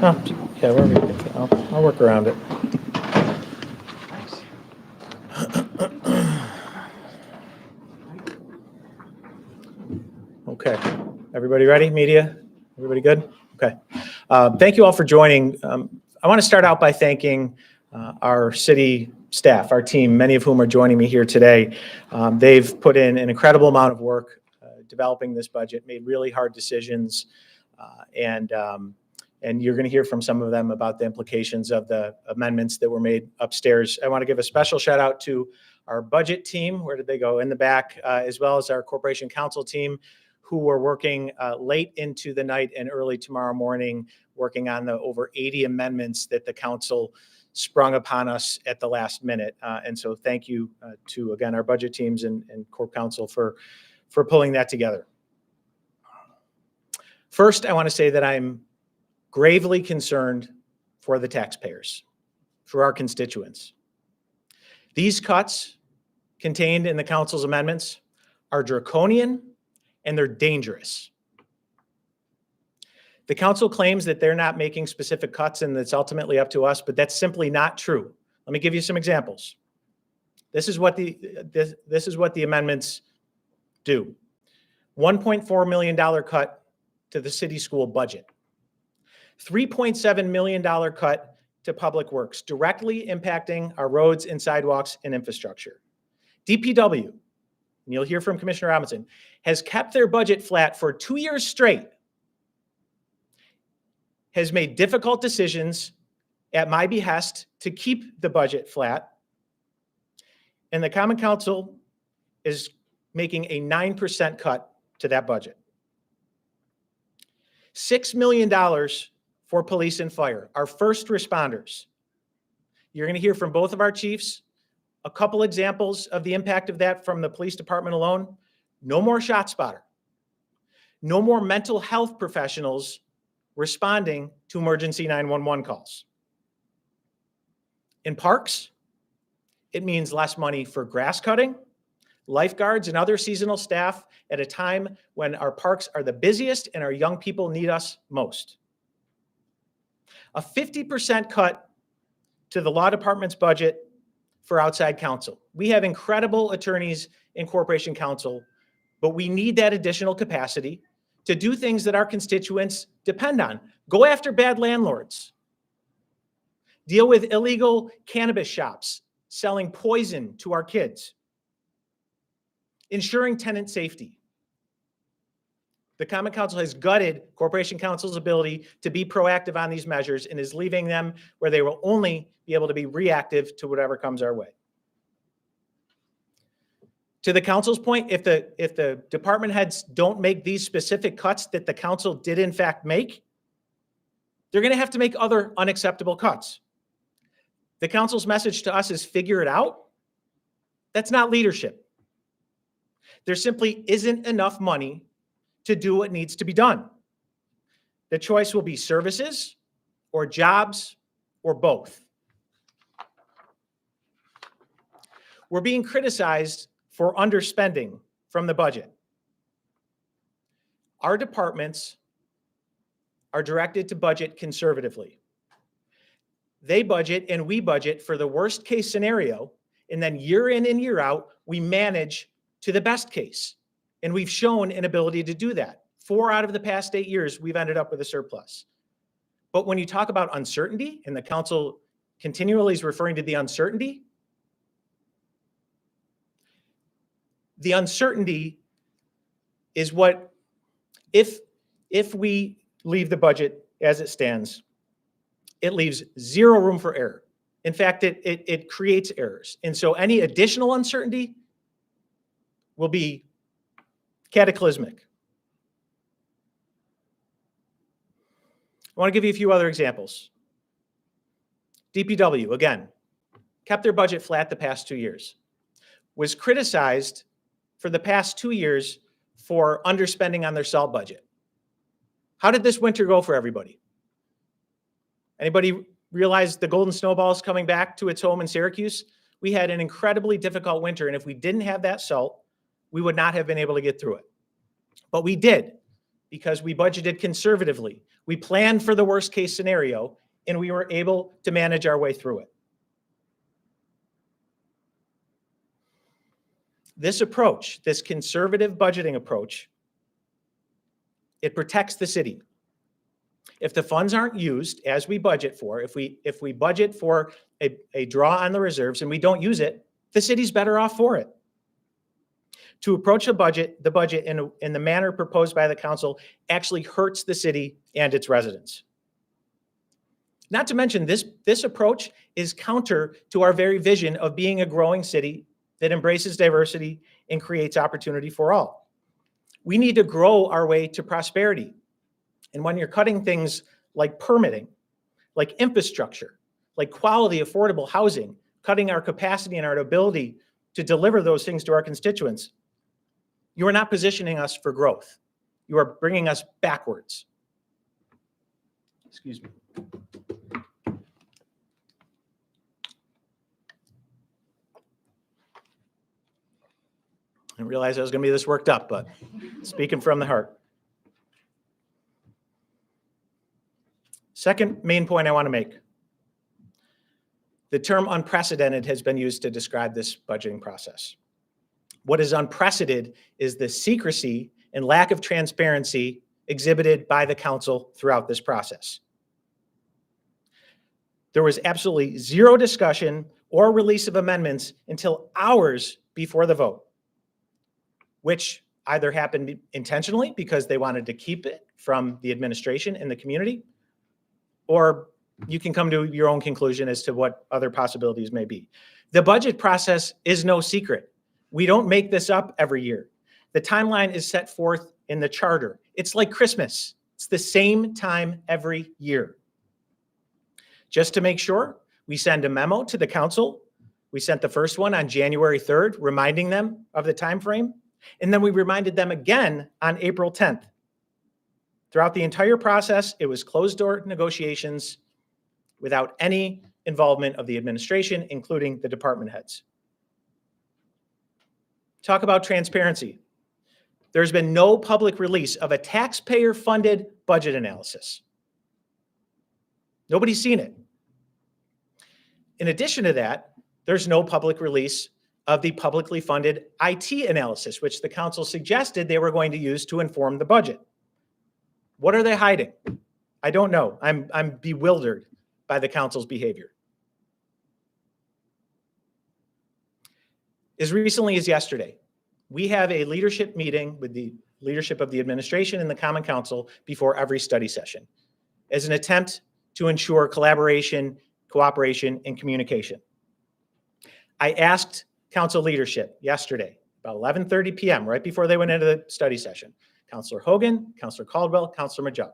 Oh, yeah, wherever you can fit. I'll work around it. Okay, everybody ready? Media? Everybody good? Okay. Thank you all for joining. I want to start out by thanking our city staff, our team, many of whom are joining me here today. They've put in an incredible amount of work developing this budget, made really hard decisions, and you're going to hear from some of them about the implications of the amendments that were made upstairs. I want to give a special shout out to our budget team. Where did they go? In the back, as well as our corporation council team, who were working late into the night and early tomorrow morning, working on the over 80 amendments that the council sprung upon us at the last minute. And so thank you to, again, our budget teams and corp council for pulling that together. First, I want to say that I'm gravely concerned for the taxpayers, for our constituents. These cuts contained in the council's amendments are draconian and they're dangerous. The council claims that they're not making specific cuts and it's ultimately up to us, but that's simply not true. Let me give you some examples. This is what the amendments do. $1.4 million cut to the city school budget. $3.7 million cut to public works, directly impacting our roads and sidewalks and infrastructure. DPW, and you'll hear from Commissioner Robinson, has kept their budget flat for 2 years straight, has made difficult decisions at my behest to keep the budget flat, and the Common Council is making a 9% cut to that budget. $6 million for police and fire, our first responders. You're going to hear from both of our chiefs. A couple examples of the impact of that from the police department alone. No more shot spotter. No more mental health professionals responding to emergency 911 calls. In parks, it means less money for grass cutting, lifeguards, and other seasonal staff at a time when our parks are the busiest and our young people need us most. A 50% cut to the law department's budget for outside counsel. We have incredible attorneys in corporation counsel, but we need that additional capacity to do things that our constituents depend on. Go after bad landlords. Deal with illegal cannabis shops selling poison to our kids. Ensuring tenant safety. The Common Council has gutted Corporation Council's ability to be proactive on these measures and is leaving them where they will only be able to be reactive to whatever comes our way. To the council's point, if the department heads don't make these specific cuts that the council did in fact make, they're going to have to make other unacceptable cuts. The council's message to us is figure it out. That's not leadership. There simply isn't enough money to do what needs to be done. The choice will be services or jobs or both. We're being criticized for underspending from the budget. Our departments are directed to budget conservatively. They budget and we budget for the worst case scenario, and then year in and year out, we manage to the best case. And we've shown an ability to do that. 4 out of the past 8 years, we've ended up with a surplus. But when you talk about uncertainty, and the council continually is referring to the uncertainty is what, if we leave the budget as it stands, it leaves zero room for error. In fact, it creates errors. And so any additional uncertainty will be cataclysmic. I want to give you a few other examples. DPW, again, kept their budget flat the past 2 years. Was criticized for the past 2 years for underspending on their salt budget. How did this winter go for everybody? Anybody realize the golden snowball is coming back to its home in Syracuse? We had an incredibly difficult winter, and if we didn't have that salt, we would not have been able to get through it. But we did, because we budgeted conservatively. We planned for the worst case scenario, and we were able to manage our way through it. This approach, this conservative budgeting approach, it protects the city. If the funds aren't used as we budget for, if we budget for a draw on the reserves and we don't use it, the city's better off for it. To approach the budget in the manner proposed by the council actually hurts the city and its residents. Not to mention, this approach is counter to our very vision of being a growing city that embraces diversity and creates opportunity for all. We need to grow our way to prosperity. And when you're cutting things like permitting, like infrastructure, like quality, affordable housing, cutting our capacity and our ability to deliver those things to our constituents, you are not positioning us for growth. You are bringing us backwards. Excuse me. I didn't realize I was going to be this worked up, but speaking from the heart. Second main point I want to make. The term unprecedented has been used to describe this budgeting process. What is unprecedented is the secrecy and lack of transparency exhibited by the council throughout this process. There was absolutely zero discussion or release of amendments until hours before the vote, which either happened intentionally because they wanted to keep it from the administration and the community, or you can come to your own conclusion as to what other possibilities may be. The budget process is no secret. We don't make this up every year. The timeline is set forth in the charter. It's like Christmas. It's the same time every year. Just to make sure, we send a memo to the council. We sent the first one on January 3rd, reminding them of the time frame. And then we reminded them again on April 10th. Throughout the entire process, it was closed-door negotiations without any involvement of the administration, including the department heads. Talk about transparency. There's been no public release of a taxpayer-funded budget analysis. Nobody's seen it. In addition to that, there's no public release of the publicly funded IT analysis, which the council suggested they were going to use to inform the budget. What are they hiding? I don't know. I'm bewildered by the council's behavior. As recently as yesterday, we have a leadership meeting with the leadership of the administration and the Common Council before every study session as an attempt to ensure collaboration, cooperation, and communication. I asked council leadership yesterday, about 11:30 p.m., right before they went into the study session, Councilor Hogan, Councilor Caldwell, Councilor Majuk,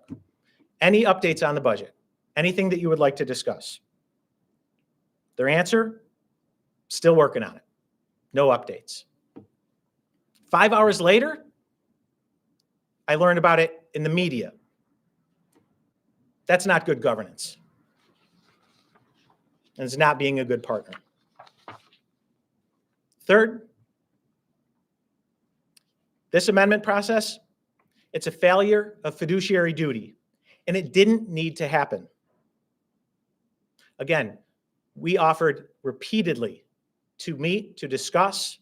any updates on the budget? Anything that you would like to discuss? Their answer, still working on it. No updates. 5 hours later, I learned about it in the media. That's not good governance. And it's not being a good partner. Third, this amendment process, it's a failure of fiduciary duty, and it didn't need to happen. Again, we offered repeatedly to meet, to discuss,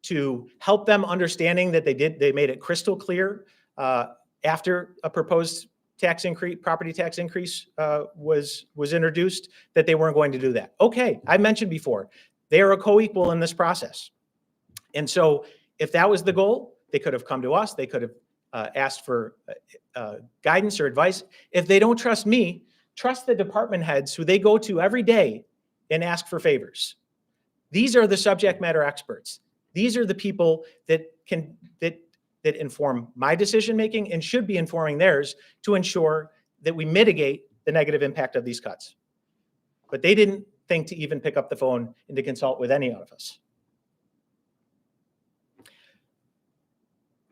to help them understanding that they made it crystal clear after a proposed tax increase, property tax increase was introduced, that they weren't going to do that. Okay, I mentioned before, they are a co-equal in this process. And so if that was the goal, they could have come to us, they could have asked for guidance or advice. If they don't trust me, trust the department heads who they go to every day and ask for favors. These are the subject matter experts. These are the people that inform my decision-making and should be informing theirs to ensure that we mitigate the negative impact of these cuts. But they didn't think to even pick up the phone and to consult with any of us.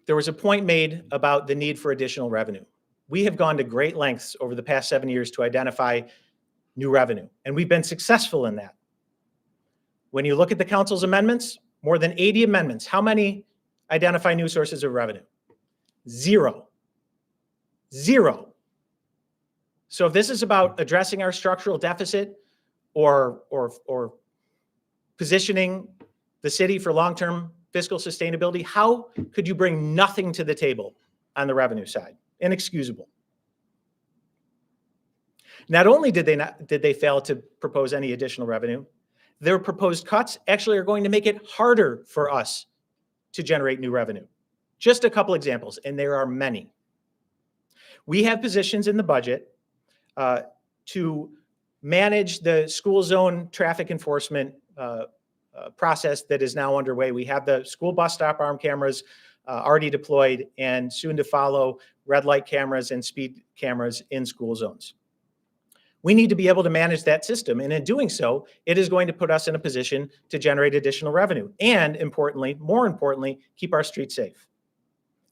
There was a point made about the need for additional revenue. We have gone to great lengths over the past 7 years to identify new revenue, and we've been successful in that. When you look at the council's amendments, more than 80 amendments, how many identify new sources of revenue? 0. Zero. So if this is about addressing our structural deficit or positioning the city for long-term fiscal sustainability, how could you bring nothing to the table on the revenue side? Inexcusable. Not only did they fail to propose any additional revenue, their proposed cuts actually are going to make it harder for us to generate new revenue. Just a couple examples, and there are many. We have positions in the budget to manage the school zone traffic enforcement process that is now underway. We have the school bus stop arm cameras already deployed, and soon to follow red light cameras and speed cameras in school zones. We need to be able to manage that system, and in doing so, it is going to put us in a position to generate additional revenue and, importantly, more importantly, keep our streets safe.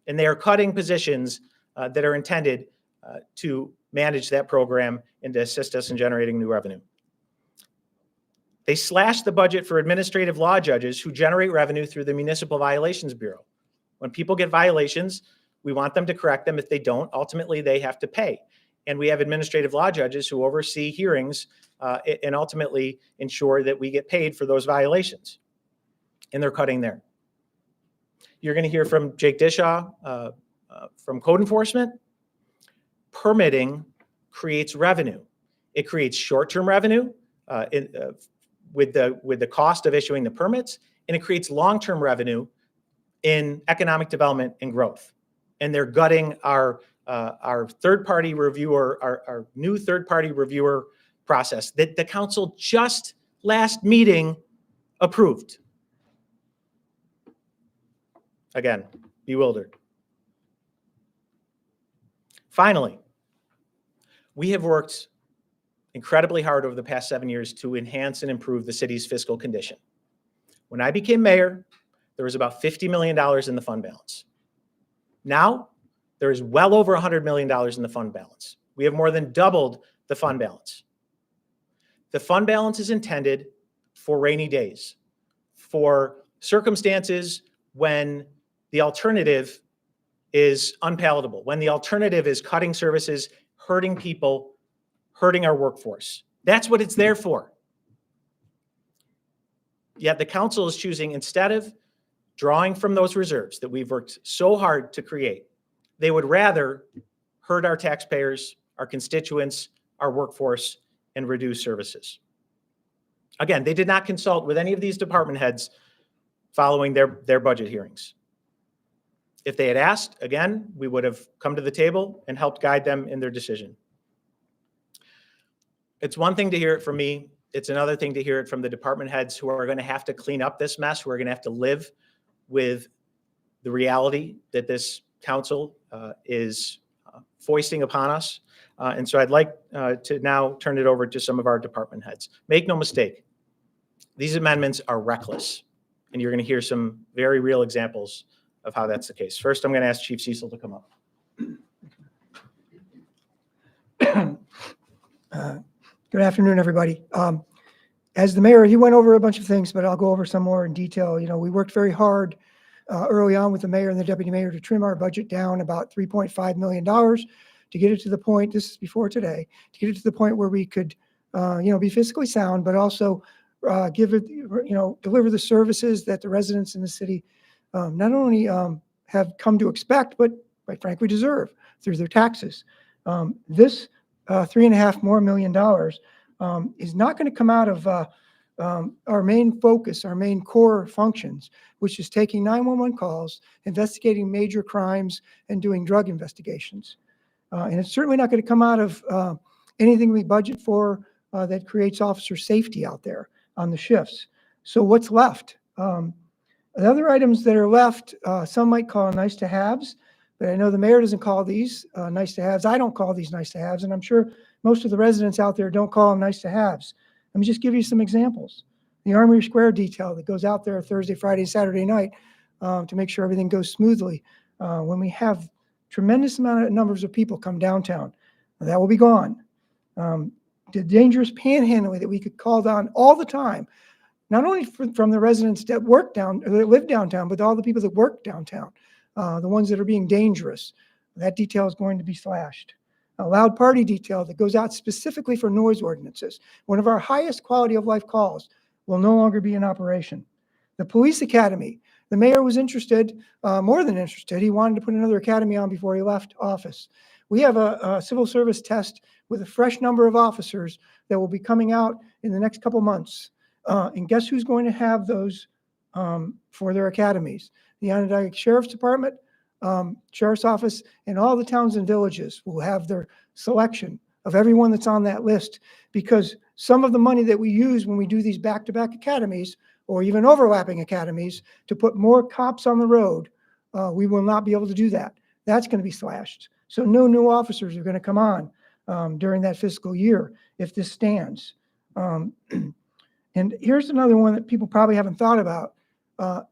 And they are cutting positions that are intended to manage that program and to assist us in generating new revenue. They slashed the budget for administrative law judges who generate revenue through the Municipal Violations Bureau. When people get violations, we want them to correct them. If they don't, ultimately they have to pay. And we have administrative law judges who oversee hearings and ultimately ensure that we get paid for those violations. And they're cutting there. You're going to hear from Jake Dishaw from code enforcement. Permitting creates revenue. It creates short-term revenue with the cost of issuing the permits, and it creates long-term revenue in economic development and growth. And they're gutting our third-party reviewer, our new third-party reviewer process that the council just last meeting approved. Again, bewildered. Finally, we have worked incredibly hard over the past 7 years to enhance and improve the city's fiscal condition. When I became mayor, there was about $50 million in the fund balance. Now, there is well over $100 million in the fund balance. We have more than doubled the fund balance. The fund balance is intended for rainy days, for circumstances when the alternative is unpalatable, when the alternative is cutting services, hurting people, hurting our workforce. That's what it's there for. Yet the council is choosing, instead of drawing from those reserves that we've worked so hard to create, they would rather hurt our taxpayers, our constituents, our workforce, and reduce services. Again, they did not consult with any of these department heads following their budget hearings. If they had asked, again, we would have come to the table and helped guide them in their decision. It's one thing to hear it from me. It's another thing to hear it from the department heads who are going to have to clean up this mess, who are going to have to live with the reality that this council is foisting upon us. And so I'd like to now turn it over to some of our department heads. Make no mistake, these amendments are reckless, and you're going to hear some very real examples of how that's the case. First, I'm going to ask Chief Cecile to come up. Good afternoon, everybody. As the mayor, he went over a bunch of things, but I'll go over some more in detail. You know, we worked very hard early on with the mayor and the deputy mayor to trim our budget down about $3.5 million to get it to the point, this is before today, to get it to the point where we could, be fiscally sound, but also give it, deliver the services that the residents in the city not only have come to expect, but quite frankly deserve through their taxes. This $3.5 million is not going to come out of our main focus, our main core functions, which is taking 911 calls, investigating major crimes, and doing drug investigations. And it's certainly not going to come out of anything we budget for that creates officer safety out there on the shifts. So what's left? The other items that are left, some might call nice to haves, but I know the mayor doesn't call these nice to haves. I don't call these nice to haves, and I'm sure most of the residents out there don't call them nice to haves. Let me just give you some examples. The Armory Square detail that goes out there Thursday, Friday, Saturday night to make sure everything goes smoothly. When we have tremendous amount of numbers of people come downtown, that will be gone. The dangerous panhandling that we could call down all the time, not only from the residents that work that live downtown, but all the people that work downtown, the ones that are being dangerous. That detail is going to be slashed. A loud party detail that goes out specifically for noise ordinances, one of our highest quality of life calls, will no longer be in operation. The police academy, the mayor was interested, more than interested. He wanted to put another academy on before he left office. We have a civil service test with a fresh number of officers that will be coming out in the next couple months. And guess who's going to have those for their academies? The Onondaga Sheriff's Department, Sheriff's Office, and all the towns and villages will have their selection of everyone that's on that list, because some of the money that we use when we do these back-to-back academies or even overlapping academies to put more cops on the road, we will not be able to do that. That's going to be slashed. So no new officers are going to come on during that fiscal year if this stands. And here's another one that people probably haven't thought about,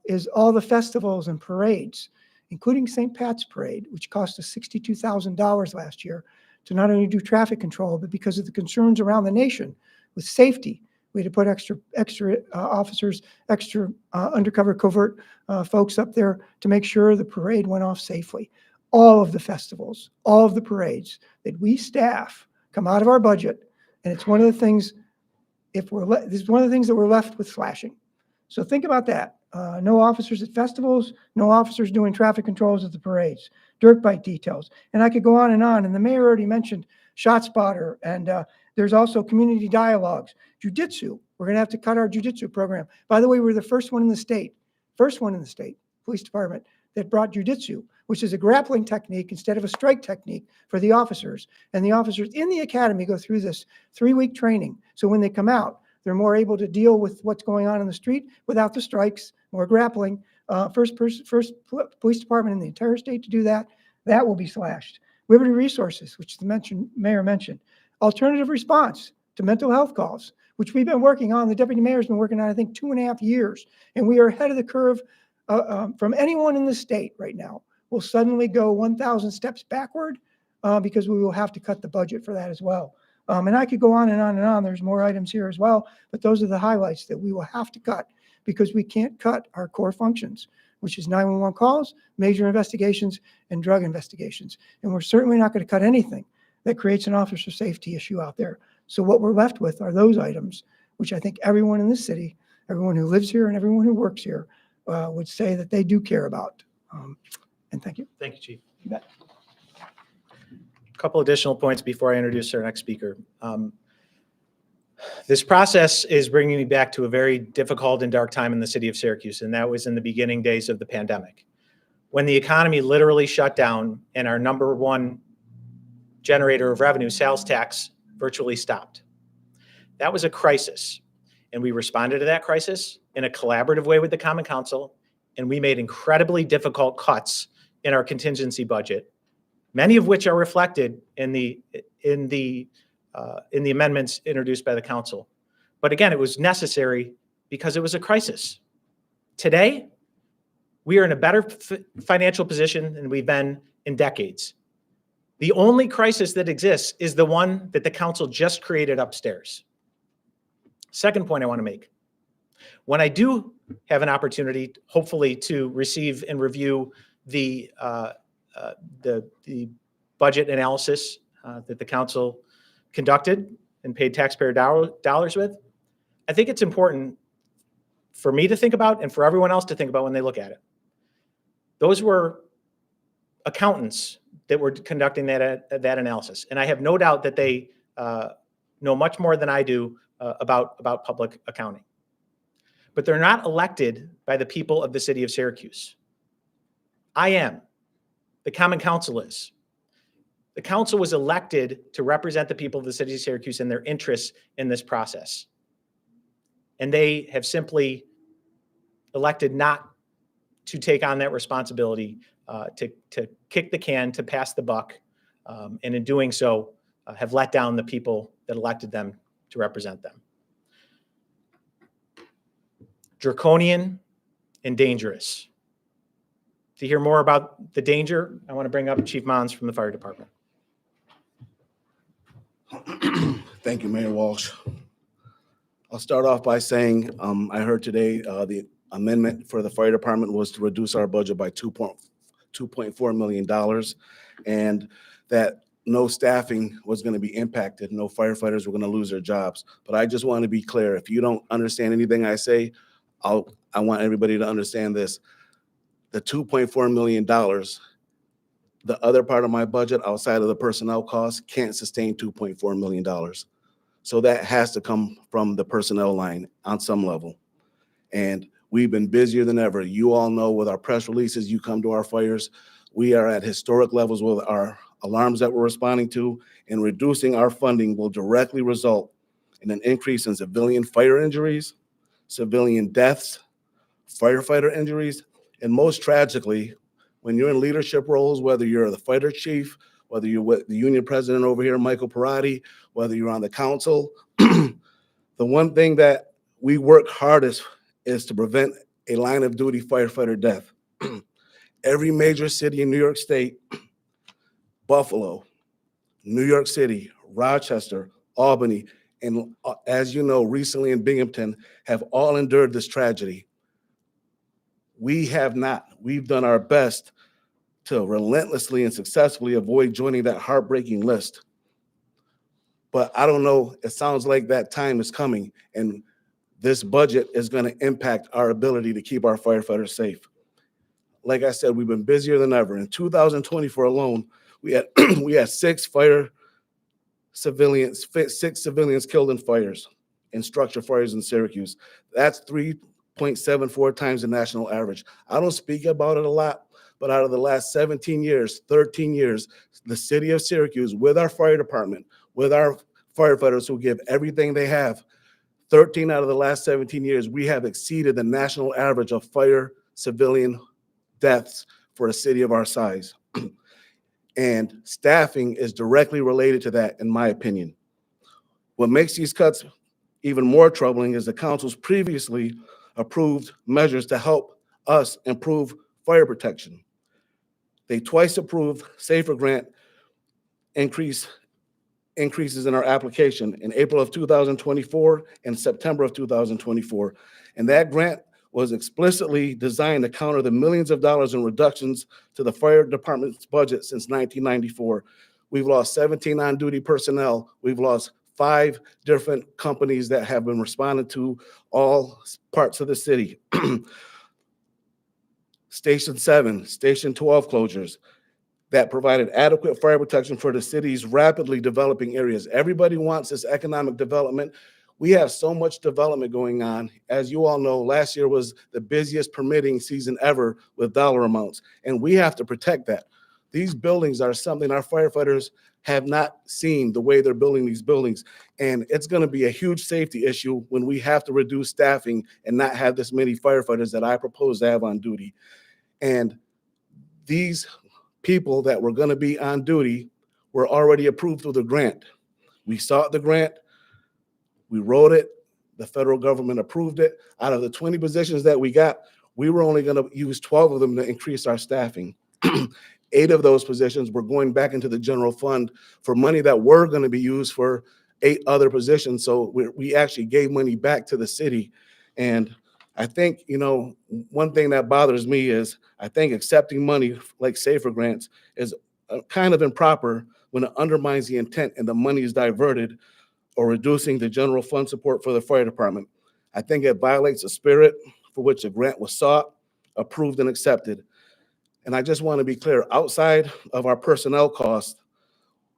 is all the festivals and parades, including St. Pat's Parade, which cost us $62,000 last year to not only do traffic control, but because of the concerns around the nation with safety. We had to put extra officers, extra undercover covert folks up there to make sure the parade went off safely. All of the festivals, all of the parades that we staff come out of our budget, and it's one of the things. This is one of the things that we're left with slashing. So think about that. No officers at festivals, no officers doing traffic controls at the parades, dirt bike details. And I could go on. And the mayor already mentioned ShotSpotter, and there's also community dialogues. Jiu-jitsu, we're going to have to cut our jiu-jitsu program. By the way, we're the first one in the state, police department, that brought jiu-jitsu, which is a grappling technique instead of a strike technique for the officers. And the officers in the academy go through this 3-week training. So when they come out, they're more able to deal with what's going on in the street without the strikes, more grappling. First police department in the entire state to do that. That will be slashed. Liberty Resources, which the mayor mentioned. Alternative response to mental health calls, which we've been working on. The deputy mayor's been working on, I think, 2.5 years. And we are ahead of the curve from anyone in the state right now. We'll suddenly go 1,000 steps backward because we will have to cut the budget for that as well. And I could go on and on and on. There's more items here as well, but those are the highlights that we will have to cut because we can't cut our core functions, which is 911 calls, major investigations, and drug investigations. And we're certainly not going to cut anything that creates an officer safety issue out there. So what we're left with are those items, which I think everyone in this city, everyone who lives here and everyone who works here would say that they do care about. And thank you. Thank you, Chief. You bet. A couple additional points before I introduce our next speaker. This process is bringing me back to a very difficult and dark time in the city of Syracuse, and that was in the beginning days of the pandemic, when the economy literally shut down and our number one generator of revenue, sales tax, virtually stopped. That was a crisis, and we responded to that crisis in a collaborative way with the Common Council, and we made incredibly difficult cuts in our contingency budget, many of which are reflected in the amendments introduced by the council. But again, it was necessary because it was a crisis. Today, we are in a better financial position than we've been in decades. The only crisis that exists is the one that the council just created upstairs. Second point I want to make. When I do have an opportunity, hopefully, to receive and review the budget analysis that the council conducted and paid taxpayer dollars with, I think it's important for me to think about and for everyone else to think about when they look at it. Those were accountants that were conducting that analysis. And I have no doubt that they know much more than I do about public accounting. But they're not elected by the people of the city of Syracuse. I am. The Common Council is. The council was elected to represent the people of the city of Syracuse and their interests in this process. And they have simply elected not to take on that responsibility, to kick the can, to pass the buck, and in doing so, have let down the people that elected them to represent them. Draconian and dangerous. To hear more about the danger, I want to bring up Chief Monds from the fire department. Thank you, Mayor Walsh. I'll start off by saying I heard today the amendment for the fire department was to reduce our budget by $2.4 million. and that no staffing was going to be impacted, no firefighters were going to lose their jobs. But I just want to be clear, if you don't understand anything I say, I want everybody to understand this. The $2.4 million, the other part of my budget outside of the personnel costs can't sustain $2.4 million. So that has to come from the personnel line on some level. And we've been busier than ever. You all know with our press releases, you come to our fires, we are at historic levels with our alarms that we're responding to, and reducing our funding will directly result in an increase in civilian fire injuries, civilian deaths, firefighter injuries, and most tragically, when you're in leadership roles, whether you're the fighter chief, whether you're with the union president over here, Michael Parati, whether you're on the council, the one thing that we work hardest is to prevent a line of duty firefighter death. Every major city in New York State, Buffalo, New York City, Rochester, Albany, and as you know, recently in Binghamton, have all endured this tragedy. We have not. We've done our best to relentlessly and successfully avoid joining that heartbreaking list. But I don't know, it sounds like that time is coming, and this budget is going to impact our ability to keep our firefighters safe. Like I said, we've been busier than ever. In 2024 alone, we had six civilians killed in fires, in structure fires in Syracuse. That's 3.74 times the national average. I don't speak about it a lot, but out of the last 17 years, 13 years, the city of Syracuse, with our fire department, with our firefighters who give everything they have, 13 out of the last 17 years, we have exceeded the national average of fire civilian deaths for a city of our size. And staffing is directly related to that, in my opinion. What makes these cuts even more troubling is the council's previously approved measures to help us improve fire protection. They twice approved SAFER grant increases in our application in April of 2024 and September of 2024. And that grant was explicitly designed to counter the millions of dollars in reductions to the fire department's budget since 1994. We've lost 17 on-duty personnel. We've lost 5 different companies that have been responding to all parts of the city. Station 7, Station 12 closures that provided adequate fire protection for the city's rapidly developing areas. Everybody wants this economic development. We have so much development going on. As you all know, last year was the busiest permitting season ever with dollar amounts, and we have to protect that. These buildings are something our firefighters have not seen, the way they're building these buildings, and it's going to be a huge safety issue when we have to reduce staffing and not have this many firefighters that I propose to have on duty. And these people that were going to be on duty were already approved through the grant. We sought the grant. We wrote it, the federal government approved it. Out of the 20 positions that we got, we were only gonna use 12 of them to increase our staffing. 8 of those positions were going back into the general fund for money that were gonna be used for 8 other positions. So we actually gave money back to the city. And I think, one thing that bothers me is I think accepting money like SAFER grants is kind of improper when it undermines the intent and the money is diverted or reducing the general fund support for the fire department. I think it violates the spirit for which the grant was sought, approved, and accepted. And I just want to be clear, outside of our personnel costs,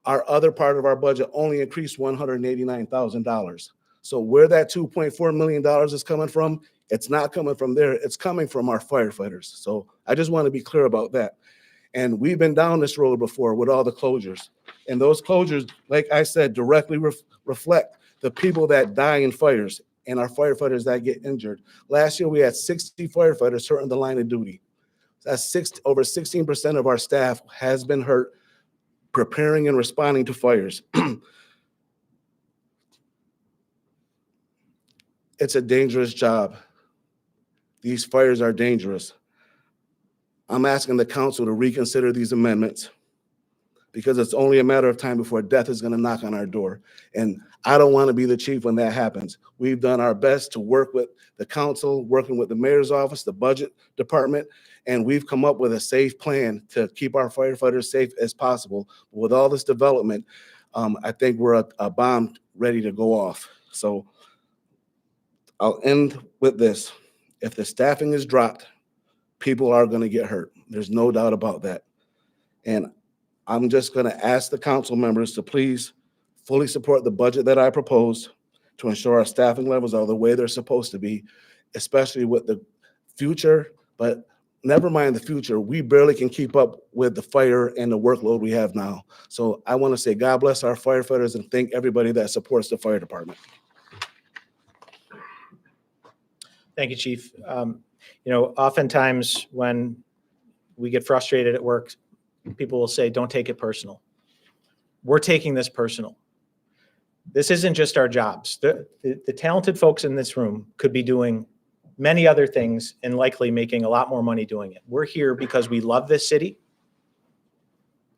our other part of our budget only increased $189,000. So where that $2.4 million is coming from, it's not coming from there, it's coming from our firefighters. So I just want to be clear about that. And we've been down this road before with all the closures. And those closures, like I said, directly reflect the people that die in fires and our firefighters that get injured. Last year, we had 60 firefighters hurt in the line of duty. That's over 16% of our staff has been hurt preparing and responding to fires. It's a dangerous job. These fires are dangerous. I'm asking the council to reconsider these amendments because it's only a matter of time before death is going to knock on our door. And I don't want to be the chief when that happens. We've done our best to work with the council, working with the mayor's office, the budget department, and we've come up with a safe plan to keep our firefighters safe as possible. With all this development, I think we're a bomb ready to go off. So I'll end with this. If the staffing is dropped, people are going to get hurt. There's no doubt about that. And I'm just going to ask the council members to please fully support the budget that I proposed to ensure our staffing levels are the way they're supposed to be, especially with the future. But never mind the future, we barely can keep up with the fire and the workload we have now. So I want to say God bless our firefighters and thank everybody that supports the fire department. Thank you, Chief. Oftentimes when we get frustrated at work, people will say, don't take it personal. We're taking this personal. This isn't just our jobs. The talented folks in this room could be doing many other things and likely making a lot more money doing it. We're here because we love this city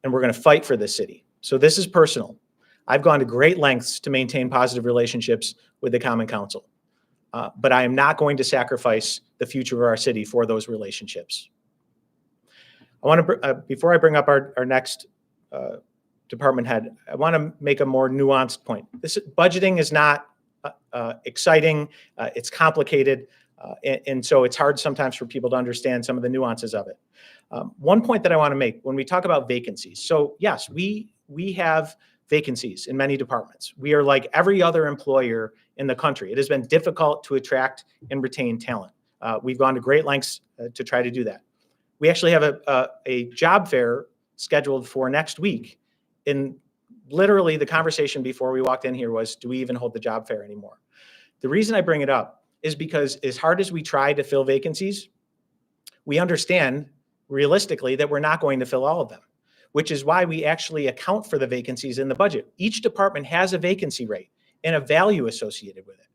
and we're going to fight for this city. So this is personal. I've gone to great lengths to maintain positive relationships with the Common Council, but I am not going to sacrifice the future of our city for those relationships. I want to, before I bring up our next department head, I want to make a more nuanced point. This budgeting is not exciting. It's complicated. And so it's hard sometimes for people to understand some of the nuances of it. One point that I want to make when we talk about vacancies. So yes, we have vacancies in many departments. We are like every other employer in the country. It has been difficult to attract and retain talent. We've gone to great lengths to try to do that. We actually have a job fair scheduled for next week. And literally the conversation before we walked in here was, do we even hold the job fair anymore? The reason I bring it up is because as hard as we try to fill vacancies, we understand realistically that we're not going to fill all of them, which is why we actually account for the vacancies in the budget. Each department has a vacancy rate and a value associated with it.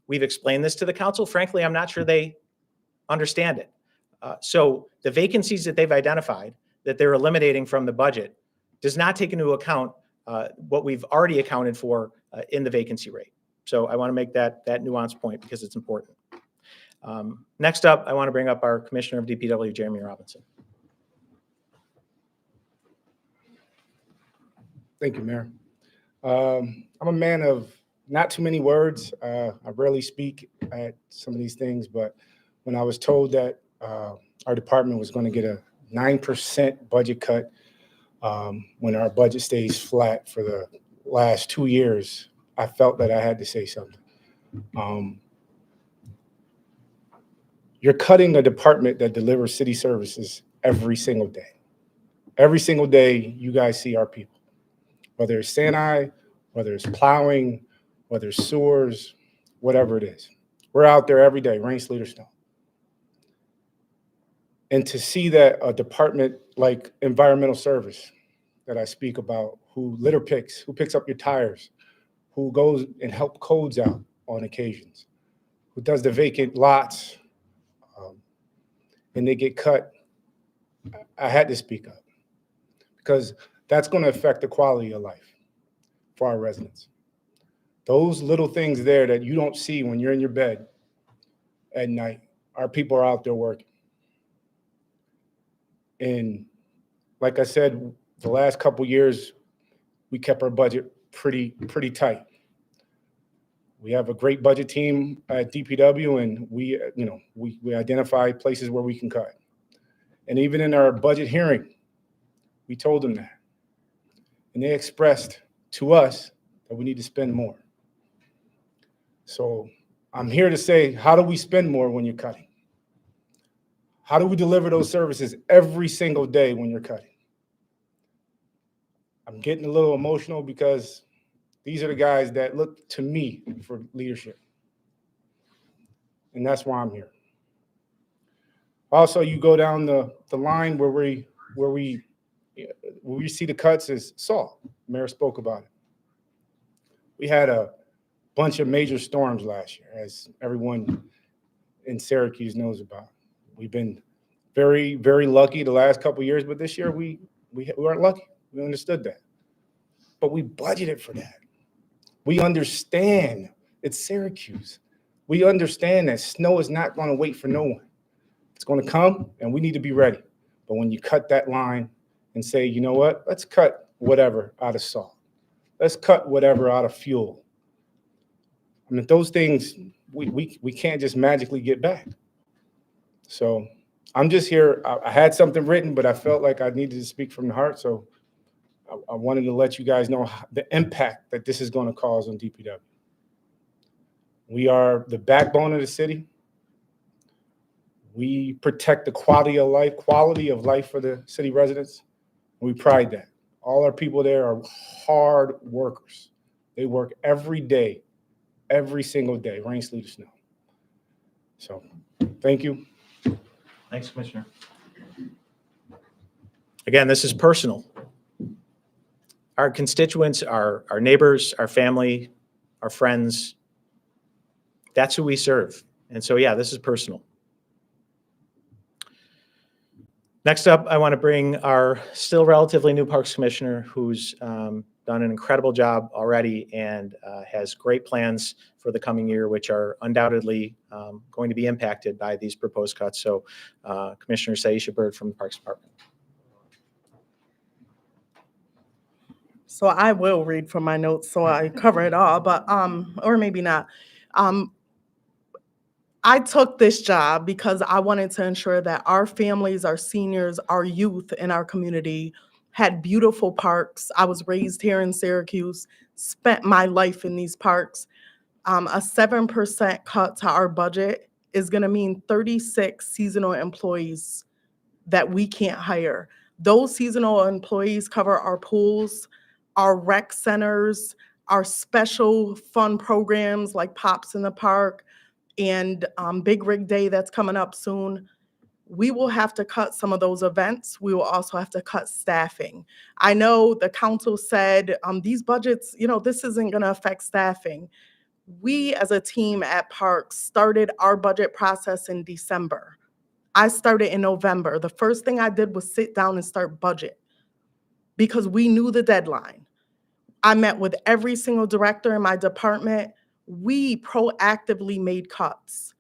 We've explained this to the council. Frankly, I'm not sure they understand it. So the vacancies that they've identified that they're eliminating from the budget does not take into account what we've already accounted for in the vacancy rate. So I want to make that nuanced point because it's important. Next up, I want to bring up our Commissioner of DPW, Jeremy Robinson. Thank you, Mayor. I'm a man of not too many words. I rarely speak at some of these things, but when I was told that our department was going to get a 9% budget cut when our budget stays flat for the last 2 years, I felt that I had to say something. You're cutting a department that delivers city services every single day. Every single day, you guys see our people, whether it's Sani, whether it's plowing, whether it's sewers, whatever it is. We're out there every day, rain, sleet, or snow. And to see that a department like environmental service that I speak about, who litter picks, who picks up your tires, who goes and help codes out on occasions, who does the vacant lots, and they get cut, I had to speak up because that's going to affect the quality of life for our residents. Those little things there that you don't see when you're in your bed at night, our people are out there working. And like I said, the last couple years, we kept our budget pretty tight. We have a great budget team at DPW, and we identify places where we can cut. And even in our budget hearing, we told them that. And they expressed to us that we need to spend more. So I'm here to say, how do we spend more when you're cutting? How do we deliver those services every single day when you're cutting? I'm getting a little emotional because these are the guys that look to me for leadership. And that's why I'm here. Also, you go down the line where we see the cuts is salt. Mayor spoke about it. We had a bunch of major storms last year, as everyone in Syracuse knows about. We've been very, very lucky the last couple of years, but this year we weren't lucky. We understood that. But we budgeted for that. We understand it's Syracuse. We understand that snow is not going to wait for no one. It's going to come, and we need to be ready. But when you cut that line and say, you know what, let's cut whatever out of salt. Let's cut whatever out of fuel. I mean, those things we can't just magically get back. So I'm just here. I had something written, but I felt like I needed to speak from the heart. So I wanted to let you guys know the impact that this is going to cause on DPW. We are the backbone of the city. We protect the quality of life for the city residents. We pride that. All our people there are hard workers. They work every day, every single day, rain, sleet, or snow. So thank you. Thanks, Commissioner. Again, this is personal. Our constituents, our neighbors, our family, our friends, that's who we serve. And so, yeah, this is personal. Next up, I want to bring our still relatively new Parks Commissioner, who's done an incredible job already and has great plans for the coming year, which are undoubtedly going to be impacted by these proposed cuts. So Commissioner Syracuse Byrd from the Parks Department. So I will read from my notes so I cover it all, but or maybe not. I took this job because I wanted to ensure that our families, our seniors, our youth in our community had beautiful parks. I was raised here in Syracuse, spent my life in these parks. A 7% cut to our budget is going to mean 36 seasonal employees that we can't hire. Those seasonal employees cover our pools, our rec centers, our special fun programs like Pops in the Park, and Big Rig Day that's coming up soon. We will have to cut some of those events. We will also have to cut staffing. I know the council said these budgets, this isn't going to affect staffing. We as a team at Parks started our budget process in December. I started in November. The first thing I did was sit down and start budget because we knew the deadline. I met with every single director in my department. We proactively made cuts.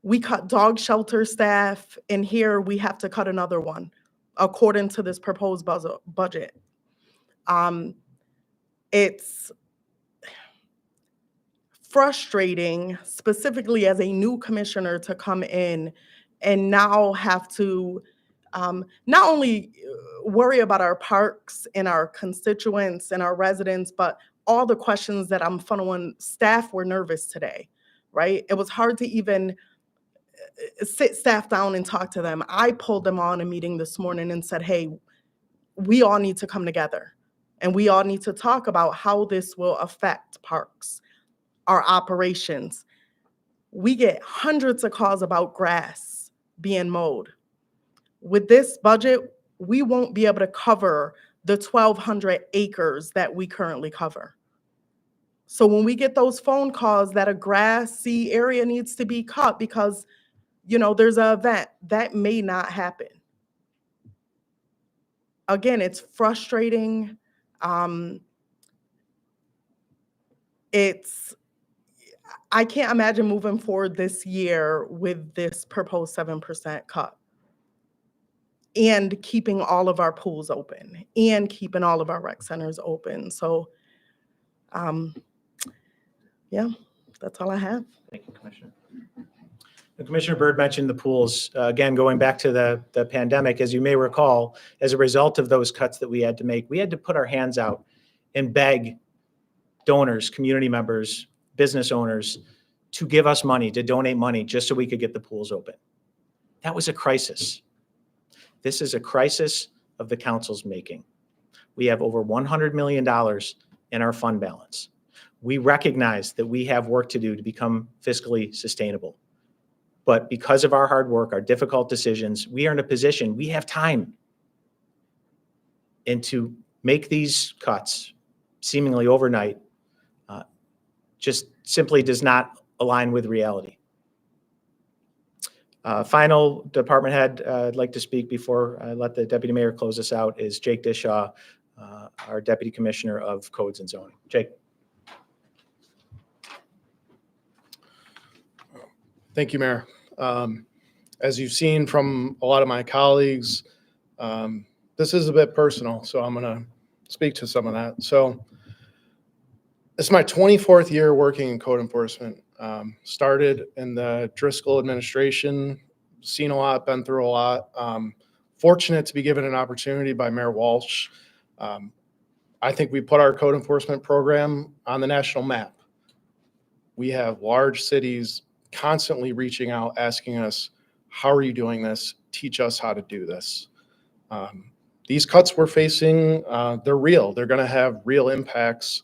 We cut dog shelter staff, and here we have to cut another one according to this proposed budget. It's frustrating, specifically as a new commissioner, to come in and now have to not only worry about our parks and our constituents and our residents, but all the questions that I'm funneling. Staff were nervous today, right? It was hard to even sit staff down and talk to them. I pulled them on a meeting this morning and said, hey, we all need to come together and we all need to talk about how this will affect parks, our operations. We get hundreds of calls about grass being mowed. With this budget, we won't be able to cover the 1,200 acres that we currently cover. So when we get those phone calls that a grassy area needs to be cut because, there's an event, that may not happen. Again, it's frustrating. I can't imagine moving forward this year with this proposed 7% cut and keeping all of our pools open and keeping all of our rec centers open. So, yeah, that's all I have. Thank you, Commissioner. Commissioner Byrd mentioned the pools. Again, going back to the pandemic, as you may recall, as a result of those cuts that we had to make, we had to put our hands out and beg donors, community members, business owners to give us money, to donate money just so we could get the pools open. That was a crisis. This is a crisis of the council's making. We have over $100 million in our fund balance. We recognize that we have work to do to become fiscally sustainable. But because of our hard work, our difficult decisions, we are in a position, we have time. And to make these cuts seemingly overnight just simply does not align with reality. Final department head I'd like to speak before I let the deputy mayor close us out is Jake Dishaw, our Deputy Commissioner of Codes and Zoning. Jake. Thank you, Mayor. As you've seen from a lot of my colleagues, this is a bit personal, so I'm going to speak to some of that. So this is my 24th year working in code enforcement. Started in the Driscoll administration, seen a lot, been through a lot. Fortunate to be given an opportunity by Mayor Walsh. I think we put our code enforcement program on the national map. We have large cities constantly reaching out, asking us, how are you doing this? Teach us how to do this. These cuts we're facing, they're real. They're going to have real impacts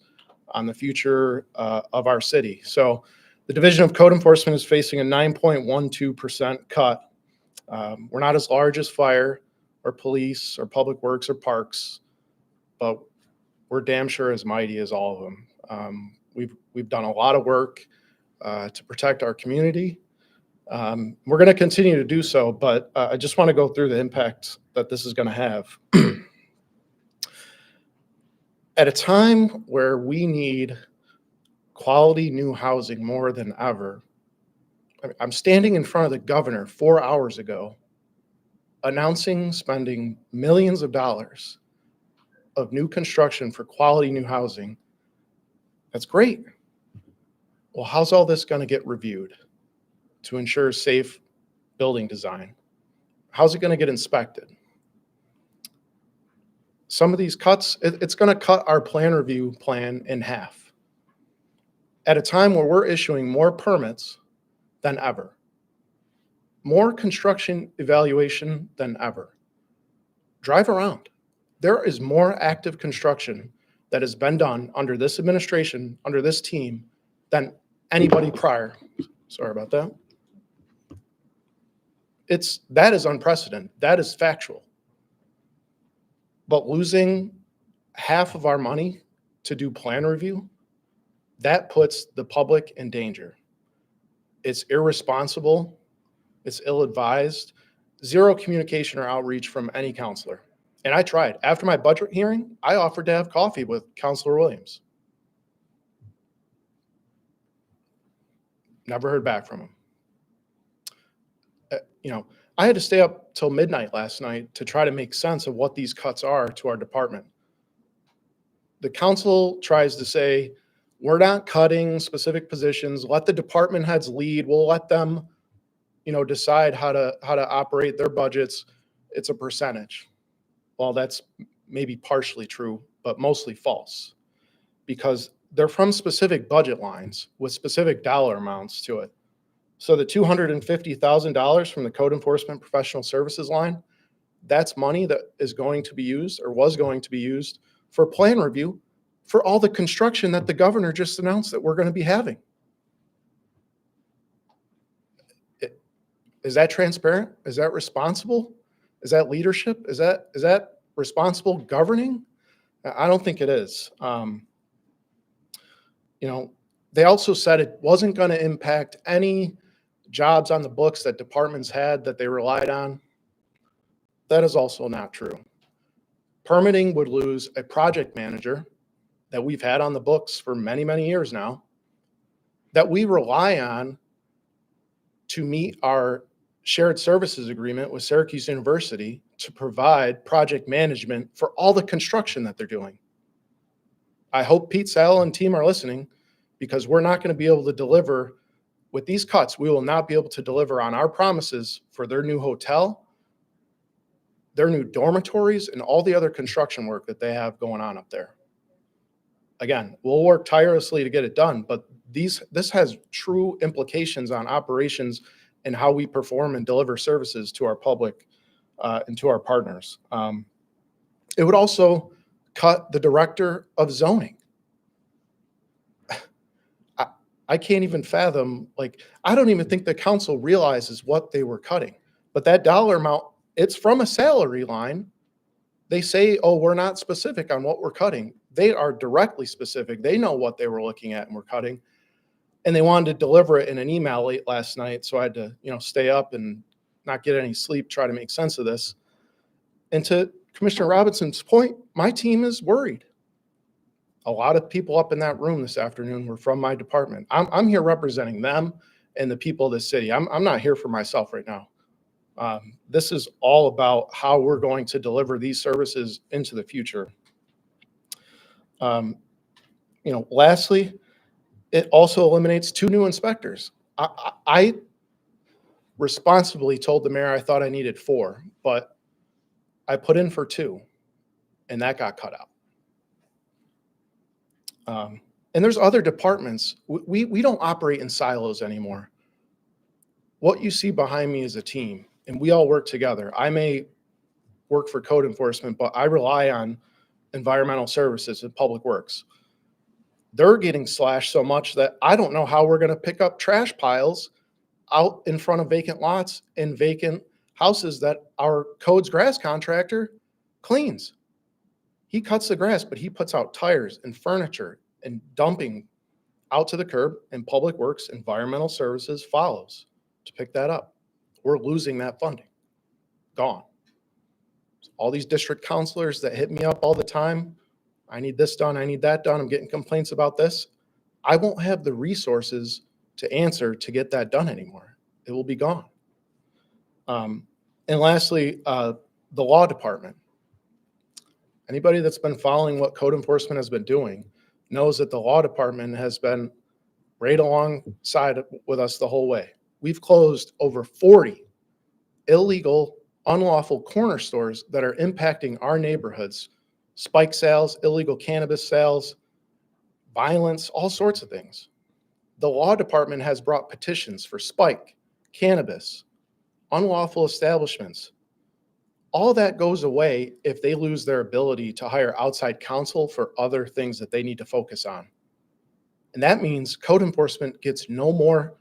on the future of our city. So the Division of Code Enforcement is facing a 9.12% cut. We're not as large as fire or police or public works or parks, but we're damn sure as mighty as all of them. We've done a lot of work to protect our community. We're going to continue to do so, but I just want to go through the impact that this is going to have. At a time where we need quality new housing more than ever, I'm standing in front of the governor 4 hours ago announcing spending millions of dollars of new construction for quality new housing. That's great. Well, how's all this going to get reviewed to ensure safe building design? How's it going to get inspected? Some of these cuts, it's going to cut our plan review plan in half at a time where we're issuing more permits than ever, more construction evaluation than ever. Drive around. There is more active construction that has been done under this administration, under this team, than anybody prior. Sorry about that. That is unprecedented. That is factual. But losing half of our money to do plan review, that puts the public in danger. It's irresponsible. It's ill-advised. Zero communication or outreach from any counselor. And I tried. After my budget hearing, I offered to have coffee with Counselor Williams. Never heard back from him. I had to stay up till midnight last night to try to make sense of what these cuts are to our department. The council tries to say, we're not cutting specific positions. Let the department heads lead. We'll let them, decide how to operate their budgets. It's a percentage. Well, that's maybe partially true, but mostly false, because they're from specific budget lines with specific dollar amounts to it. So the $250,000 from the code enforcement professional services line, that's money that is going to be used or was going to be used for plan review for all the construction that the governor just announced that we're going to be having. Is that transparent? Is that responsible? Is that leadership? Is that responsible governing? I don't think it is. They also said it wasn't going to impact any jobs on the books that departments had that they relied on. That is also not true. Permitting would lose a project manager that we've had on the books for many, many years now, that we rely on to meet our shared services agreement with Syracuse University to provide project management for all the construction that they're doing. I hope Pete Sal and team are listening, because we're not going to be able to deliver with these cuts. We will not be able to deliver on our promises for their new hotel, their new dormitories, and all the other construction work that they have going on up there. Again, we'll work tirelessly to get it done, but this has true implications on operations and how we perform and deliver services to our public and to our partners. It would also cut the director of zoning. I can't even fathom, I don't even think the council realizes what they were cutting. But that dollar amount, it's from a salary line. They say, oh, we're not specific on what we're cutting. They are directly specific. They know what they were looking at and were cutting. And they wanted to deliver it in an email late last night. So I had to, stay up and not get any sleep, try to make sense of this. And to Commissioner Robinson's point, my team is worried. A lot of people up in that room this afternoon were from my department. I'm here representing them and the people of the city. I'm not here for myself right now. This is all about how we're going to deliver these services into the future. Lastly, it also eliminates 2 new inspectors. I responsibly told the mayor I thought I needed 4, but I put in for 2, and that got cut out. And there's other departments. We don't operate in silos anymore. What you see behind me is a team, and we all work together. I may work for code enforcement, but I rely on environmental services and public works. They're getting slashed so much that I don't know how we're going to pick up trash piles out in front of vacant lots and vacant houses that our codes grass contractor cleans. He cuts the grass, but he puts out tires and furniture and dumping out to the curb, and Public Works Environmental Services follows to pick that up. We're losing that funding. Gone. All these district counselors that hit me up all the time, I need this done, I need that done, I'm getting complaints about this. I won't have the resources to answer to get that done anymore. It will be gone. And lastly, the law department. Anybody that's been following what code enforcement has been doing knows that the law department has been right alongside with us the whole way. We've closed over 40 illegal, unlawful corner stores that are impacting our neighborhoods. Spike sales, illegal cannabis sales, violence, all sorts of things. The law department has brought petitions for spike, cannabis, unlawful establishments. All that goes away if they lose their ability to hire outside counsel for other things that they need to focus on. And that means code enforcement gets no more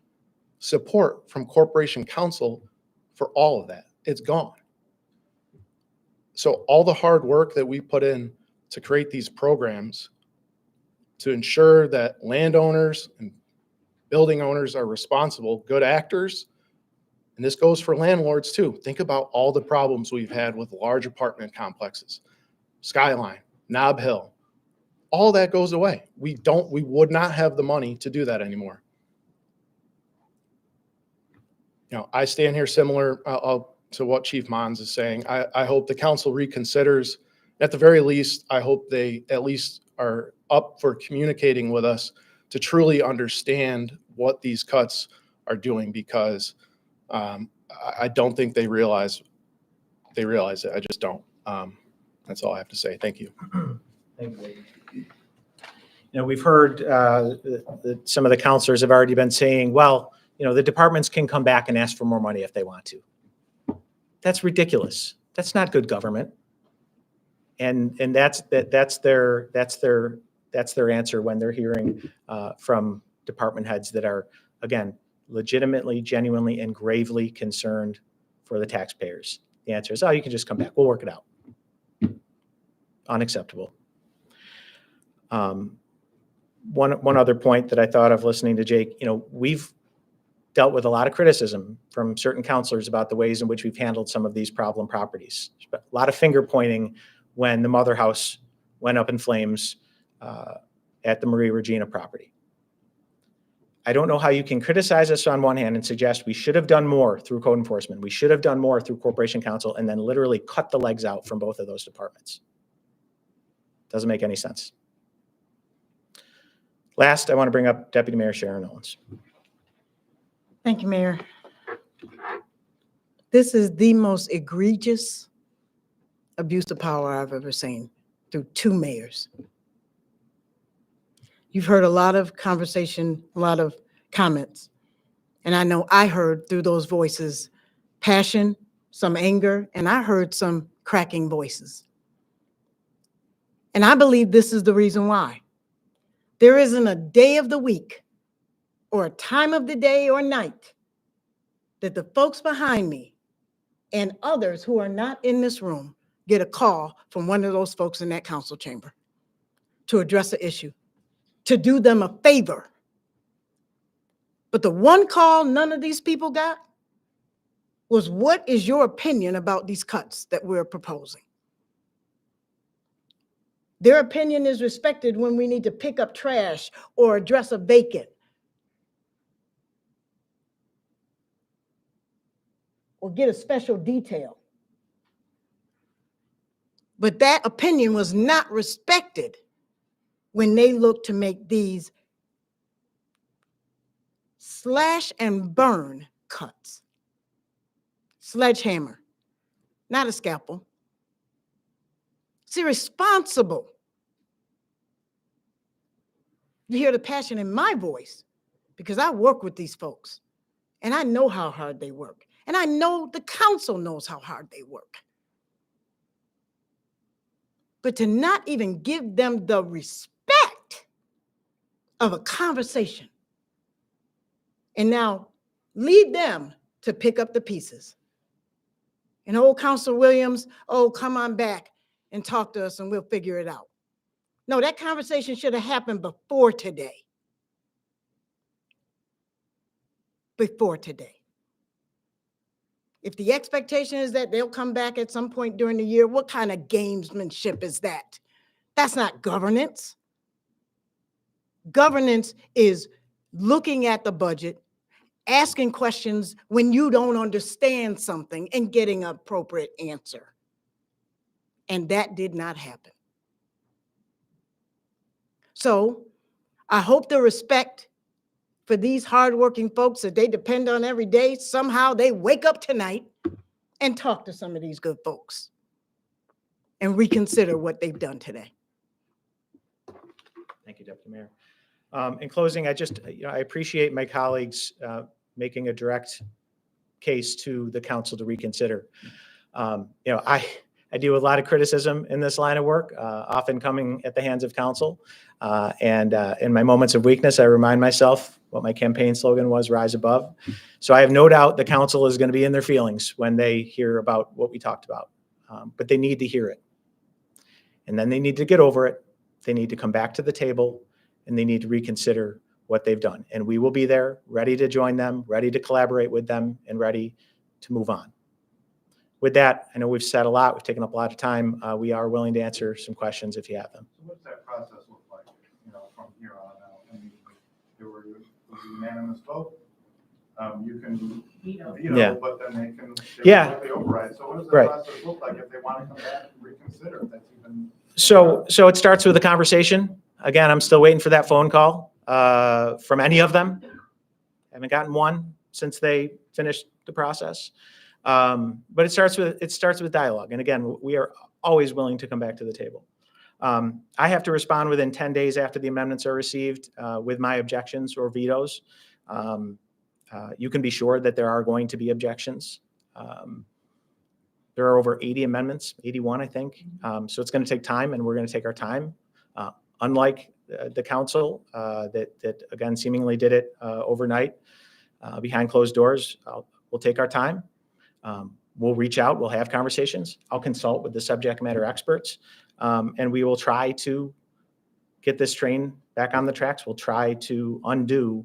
support from corporation counsel for all of that. It's gone. So all the hard work that we put in to create these programs to ensure that landowners and building owners are responsible, good actors, and this goes for landlords too. Think about all the problems we've had with large apartment complexes, Skyline, Nob Hill. All that goes away. We would not have the money to do that anymore. I stand here similar to what Chief Monds is saying. I hope the council reconsiders. At the very least, I hope they at least are up for communicating with us to truly understand what these cuts are doing, because I don't think they realize it. I just don't. That's all I have to say. Thank you. Thank you. We've heard that some of the counselors have already been saying, well, the departments can come back and ask for more money if they want to. That's ridiculous. That's not good government. And that's their answer when they're hearing from department heads that are, again, legitimately, genuinely, and gravely concerned for the taxpayers. The answer is, oh, you can just come back. We'll work it out. Unacceptable. One other point that I thought of listening to Jake, we've dealt with a lot of criticism from certain counselors about the ways in which we've handled some of these problem properties. A lot of finger pointing when the mother house went up in flames at the Maria Regina property. I don't know how you can criticize us on one hand and suggest we should have done more through code enforcement, we should have done more through corporation counsel, and then literally cut the legs out from both of those departments. Doesn't make any sense. Last, I want to bring up Deputy Mayor Sharon Owens. Thank you, Mayor. This is the most egregious abuse of power I've ever seen through 2 mayors. You've heard a lot of conversation, a lot of comments, and I know I heard through those voices passion, some anger, and I heard some cracking voices. And I believe this is the reason why. There isn't a day of the week or a time of the day or night that the folks behind me and others who are not in this room get a call from one of those folks in that council chamber to address an issue, to do them a favor. But the one call none of these people got was, what is your opinion about these cuts that we're proposing? Their opinion is respected when we need to pick up trash or address a vacant. or get a special detail. But that opinion was not respected when they looked to make these slash and burn cuts. Sledgehammer, not a scalpel. It's irresponsible. You hear the passion in my voice because I work with these folks and I know how hard they work. And I know the council knows how hard they work. But to not even give them the respect of a conversation and now leave them to pick up the pieces. And old Counselor Williams, oh, come on back and talk to us and we'll figure it out. No, that conversation should have happened before today. Before today. If the expectation is that they'll come back at some point during the year, what kind of gamesmanship is that? That's not governance. Governance is looking at the budget, asking questions when you don't understand something and getting an appropriate answer. And that did not happen. So I hope the respect for these hardworking folks that they depend on every day, somehow they wake up tonight and talk to some of these good folks and reconsider what they've done today. Thank you, Deputy Mayor. In closing, I appreciate my colleagues making a direct case to the council to reconsider. I deal with a lot of criticism in this line of work, often coming at the hands of council. And in my moments of weakness, I remind myself what my campaign slogan was, rise above. So I have no doubt the council is going to be in their feelings when they hear about what we talked about, but they need to hear it. And then they need to get over it. They need to come back to the table and they need to reconsider what they've done. And we will be there, ready to join them, ready to collaborate with them, and ready to move on. With that, I know we've said a lot, we've taken up a lot of time. We are willing to answer some questions if you have them. So what's that process look like, from here on out? I mean, there was a unanimous vote. You can veto, Yeah. but then they can Yeah. override. So what does that Right. process look like if they want to come back and reconsider? If that's even. So it starts with a conversation. Again, I'm still waiting for that phone call from any of them. Haven't gotten one since they finished the process. But it starts with dialogue. And again, we are always willing to come back to the table. I have to respond within 10 days after the amendments are received with my objections or vetoes. You can be sure that there are going to be objections. There are over 80 amendments, 81, I think. So it's going to take time, and we're going to take our time. Unlike the council that again seemingly did it overnight behind closed doors, we'll take our time. We'll reach out, we'll have conversations. I'll consult with the subject matter experts, and we will try to get this train back on the tracks. We'll try to undo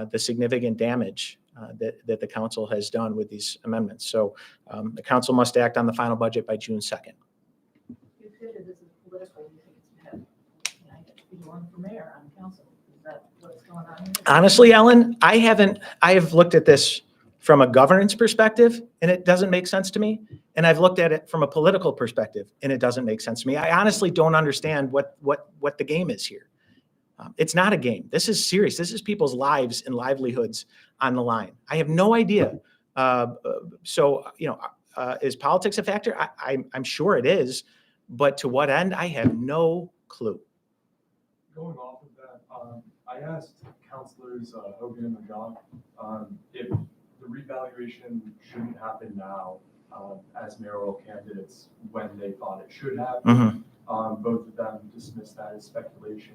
the significant damage that the council has done with these amendments. So the council must act on the final budget by June 2nd. You said that this is political. You think it's bad. I get to be one for mayor on council. Is that what's going on here? Honestly, Ellen, I have looked at this from a governance perspective, and it doesn't make sense to me. And I've looked at it from a political perspective, and it doesn't make sense to me. I honestly don't understand what the game is here. It's not a game. This is serious. This is people's lives and livelihoods on the line. I have no idea. Is politics a factor? I'm sure it is, but to what end? I have no clue. Going off of that, I asked councilors Hogan and John if the revaluation shouldn't happen now as mayoral candidates when they thought it should happen. Mm-hmm. Both of them dismissed that as speculation.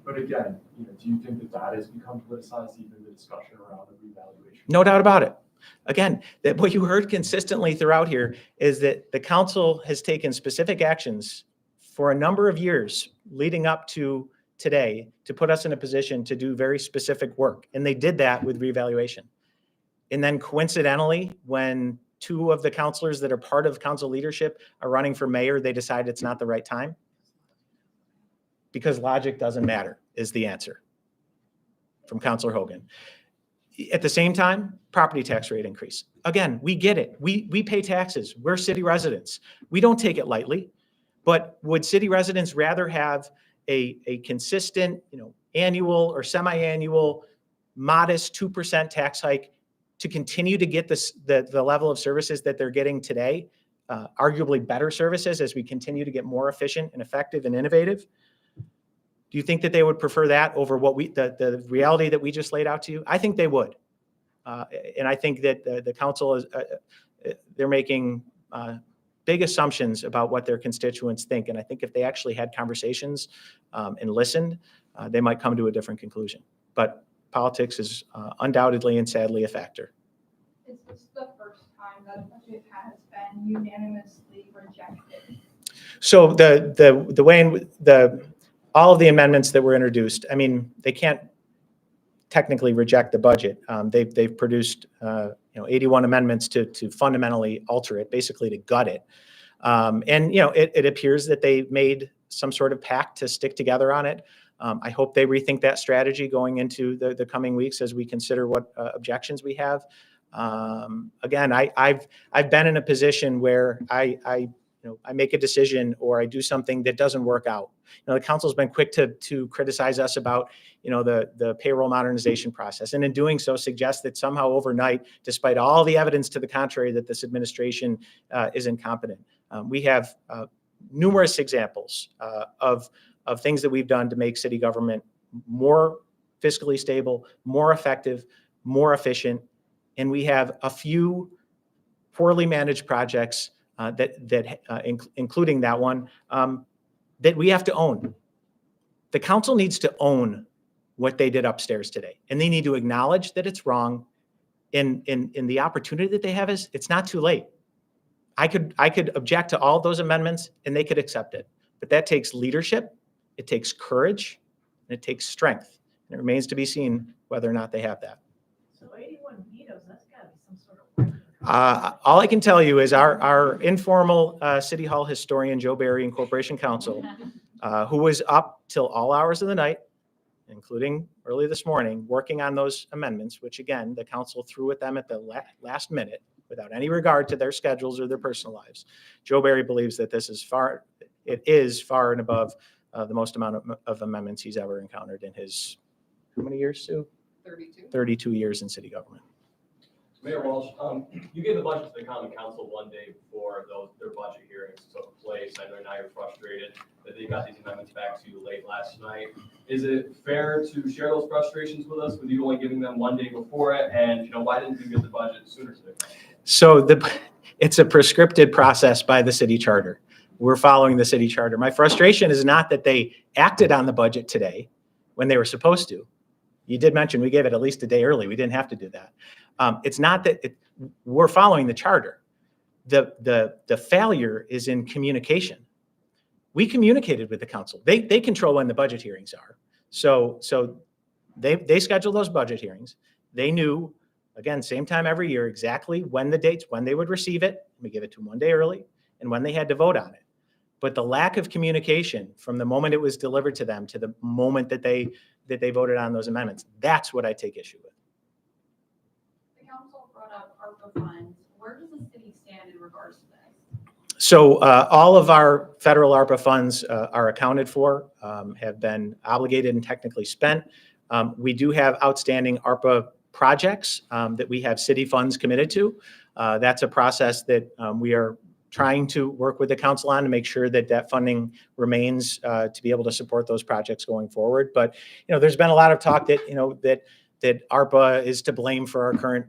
But again, do you think that has become politicized, even the discussion around the revaluation? No doubt about it. Again, that what you heard consistently throughout here is that the council has taken specific actions for a number of years leading up to today to put us in a position to do very specific work. And they did that with revaluation. And then coincidentally, when two of the councilors that are part of council leadership are running for mayor, they decide it's not the right time. Because logic doesn't matter is the answer from Councilor Hogan. At the same time, property tax rate increase. Again, we get it. We pay taxes. We're city residents. We don't take it lightly. But would city residents rather have a consistent, annual or semi-annual modest 2% tax hike to continue to get the level of services that they're getting today, arguably better services as we continue to get more efficient and effective and innovative? Do you think that they would prefer that over what the reality that we just laid out to you? I think they would. And I think that the council they're making big assumptions about what their constituents think. And I think if they actually had conversations and listened, they might come to a different conclusion. But politics is undoubtedly and sadly a factor. Is this the first time that a budget has been unanimously rejected? So the way in all of the amendments that were introduced, I mean, they can't technically reject the budget. They've produced 81 amendments to fundamentally alter it, basically to gut it. And it appears that they made some sort of pact to stick together on it. I hope they rethink that strategy going into the coming weeks as we consider what objections we have. Again, I've been in a position where I make a decision or I do something that doesn't work out. The council's been quick to criticize us about, the payroll modernization process. And in doing so, suggest that somehow overnight, despite all the evidence to the contrary, that this administration is incompetent. We have numerous examples of things that we've done to make city government more fiscally stable, more effective, more efficient. And we have a few poorly managed projects including that one, that we have to own. The council needs to own what they did upstairs today, and they need to acknowledge that it's wrong. In the opportunity that they have is it's not too late. I could object to all those amendments, and they could accept it, but that takes leadership, it takes courage, and it takes strength. And it remains to be seen whether or not they have that. So 81 vetoes, that's got to be some sort of. All I can tell you is our informal City Hall historian, Joe Barry, and Corporation Counsel, who was up till all hours of the night, including early this morning, working on those amendments, which again, the council threw at them at the last minute without any regard to their schedules or their personal lives. Joe Barry believes that it is far and above the most amount of amendments he's ever encountered in his, how many years, Sue? 32 years in city government. Mayor Walsh, you gave the budget to the common council one day before their budget hearings took place. I know now you're frustrated that they got these amendments back to you late last night. Is it fair to share those frustrations with us, with you only giving them one day before it? And why didn't you get the budget sooner to the council? So it's a prescripted process by the city charter. We're following the city charter. My frustration is not that they acted on the budget today when they were supposed to. You did mention we gave it at least a day early. We didn't have to do that. It's not that we're following the charter. The failure is in communication. We communicated with the council. They control when the budget hearings are. So they schedule those budget hearings. They knew, again, same time every year, exactly when the dates, when they would receive it. We give it to them one day early, and when they had to vote on it. But the lack of communication from the moment it was delivered to them to the moment that they voted on those amendments, that's what I take issue with. The council brought up ARPA funds. Where does the city stand in regards to this? So all of our federal ARPA funds are accounted for, have been obligated and technically spent. We do have outstanding ARPA projects that we have city funds committed to. That's a process that we are trying to work with the council on to make sure that funding remains to be able to support those projects going forward. But there's been a lot of talk that that ARPA is to blame for our current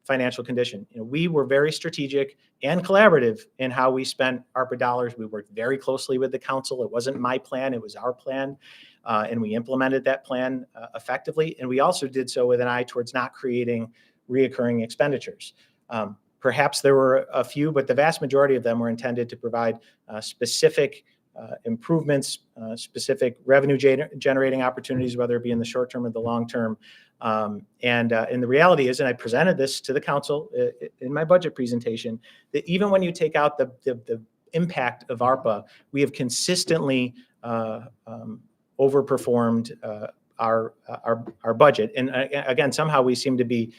financial condition. We were very strategic and collaborative in how we spent ARPA dollars. We worked very closely with the council. It wasn't my plan, it was our plan. And we implemented that plan effectively. And we also did so with an eye towards not creating reoccurring expenditures. Perhaps there were a few, but the vast majority of them were intended to provide specific improvements, specific revenue generating opportunities, whether it be in the short term or the long term. And the reality is, and I presented this to the council in my budget presentation, that even when you take out the impact of ARPA, we have consistently overperformed our budget. And again, somehow we seem to be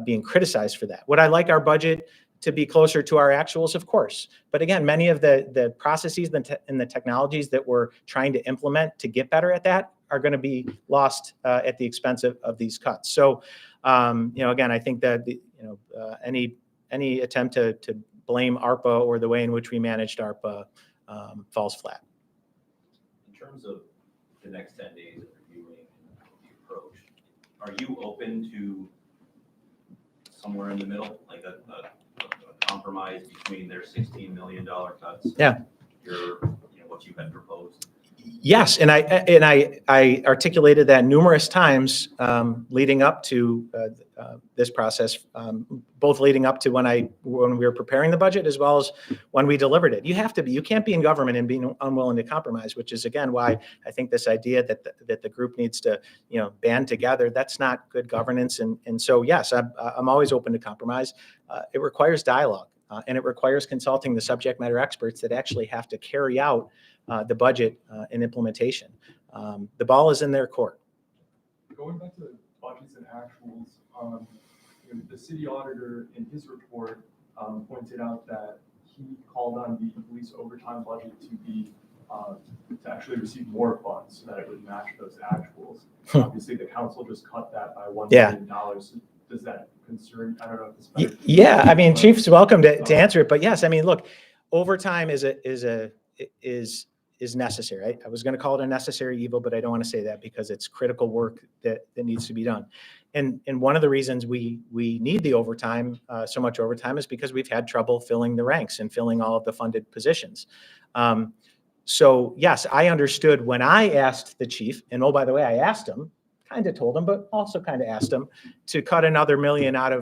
being criticized for that. Would I like our budget to be closer to our actuals? Of course. But again, many of the processes and the technologies that we're trying to implement to get better at that are going to be lost at the expense of these cuts. So, again, I think that any attempt to blame ARPA or the way in which we managed ARPA falls flat. In terms of the next 10 days of reviewing the approach, are you open to somewhere in the middle, like a compromise between their $16 million cuts? Yeah. What you had proposed? Yes, and I articulated that numerous times leading up to this process, both leading up to when we were preparing the budget as well as when we delivered it. You can't be in government and be unwilling to compromise, which is again why I think this idea that the group needs to band together, that's not good governance. And so yes, I'm always open to compromise. It requires dialogue and it requires consulting the subject matter experts that actually have to carry out the budget and implementation. The ball is in their court. Going back to budgets and actuals, the city auditor in his report pointed out that he called on the police overtime budget to actually receive more funds so that it would match those actuals. Obviously, the council just cut that by $1 million. Does that concern? I don't know if this. Yeah, I mean, Chief's welcome to answer it, but yes, I mean, look, overtime is necessary. I was going to call it a necessary evil, but I don't want to say that because it's critical work that needs to be done. And one of the reasons we need the overtime, so much overtime, is because we've had trouble filling the ranks and filling all of the funded positions. So yes, I understood when I asked the chief, and oh, by the way, I asked him, kind of told him, but also kind of asked him to cut another $1 million out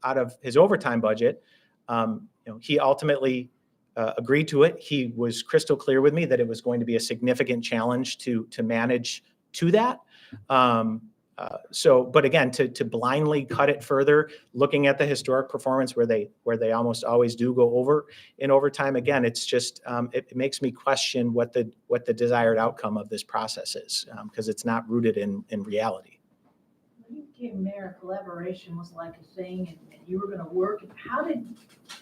of his overtime budget. He ultimately agreed to it. He was crystal clear with me that it was going to be a significant challenge to manage to that. But again, to blindly cut it further, looking at the historic performance where they almost always do go over in overtime, again, it's just it makes me question what the desired outcome of this process is, because it's not rooted in reality. When you became mayor, collaboration was like a thing, and you were going to work. How did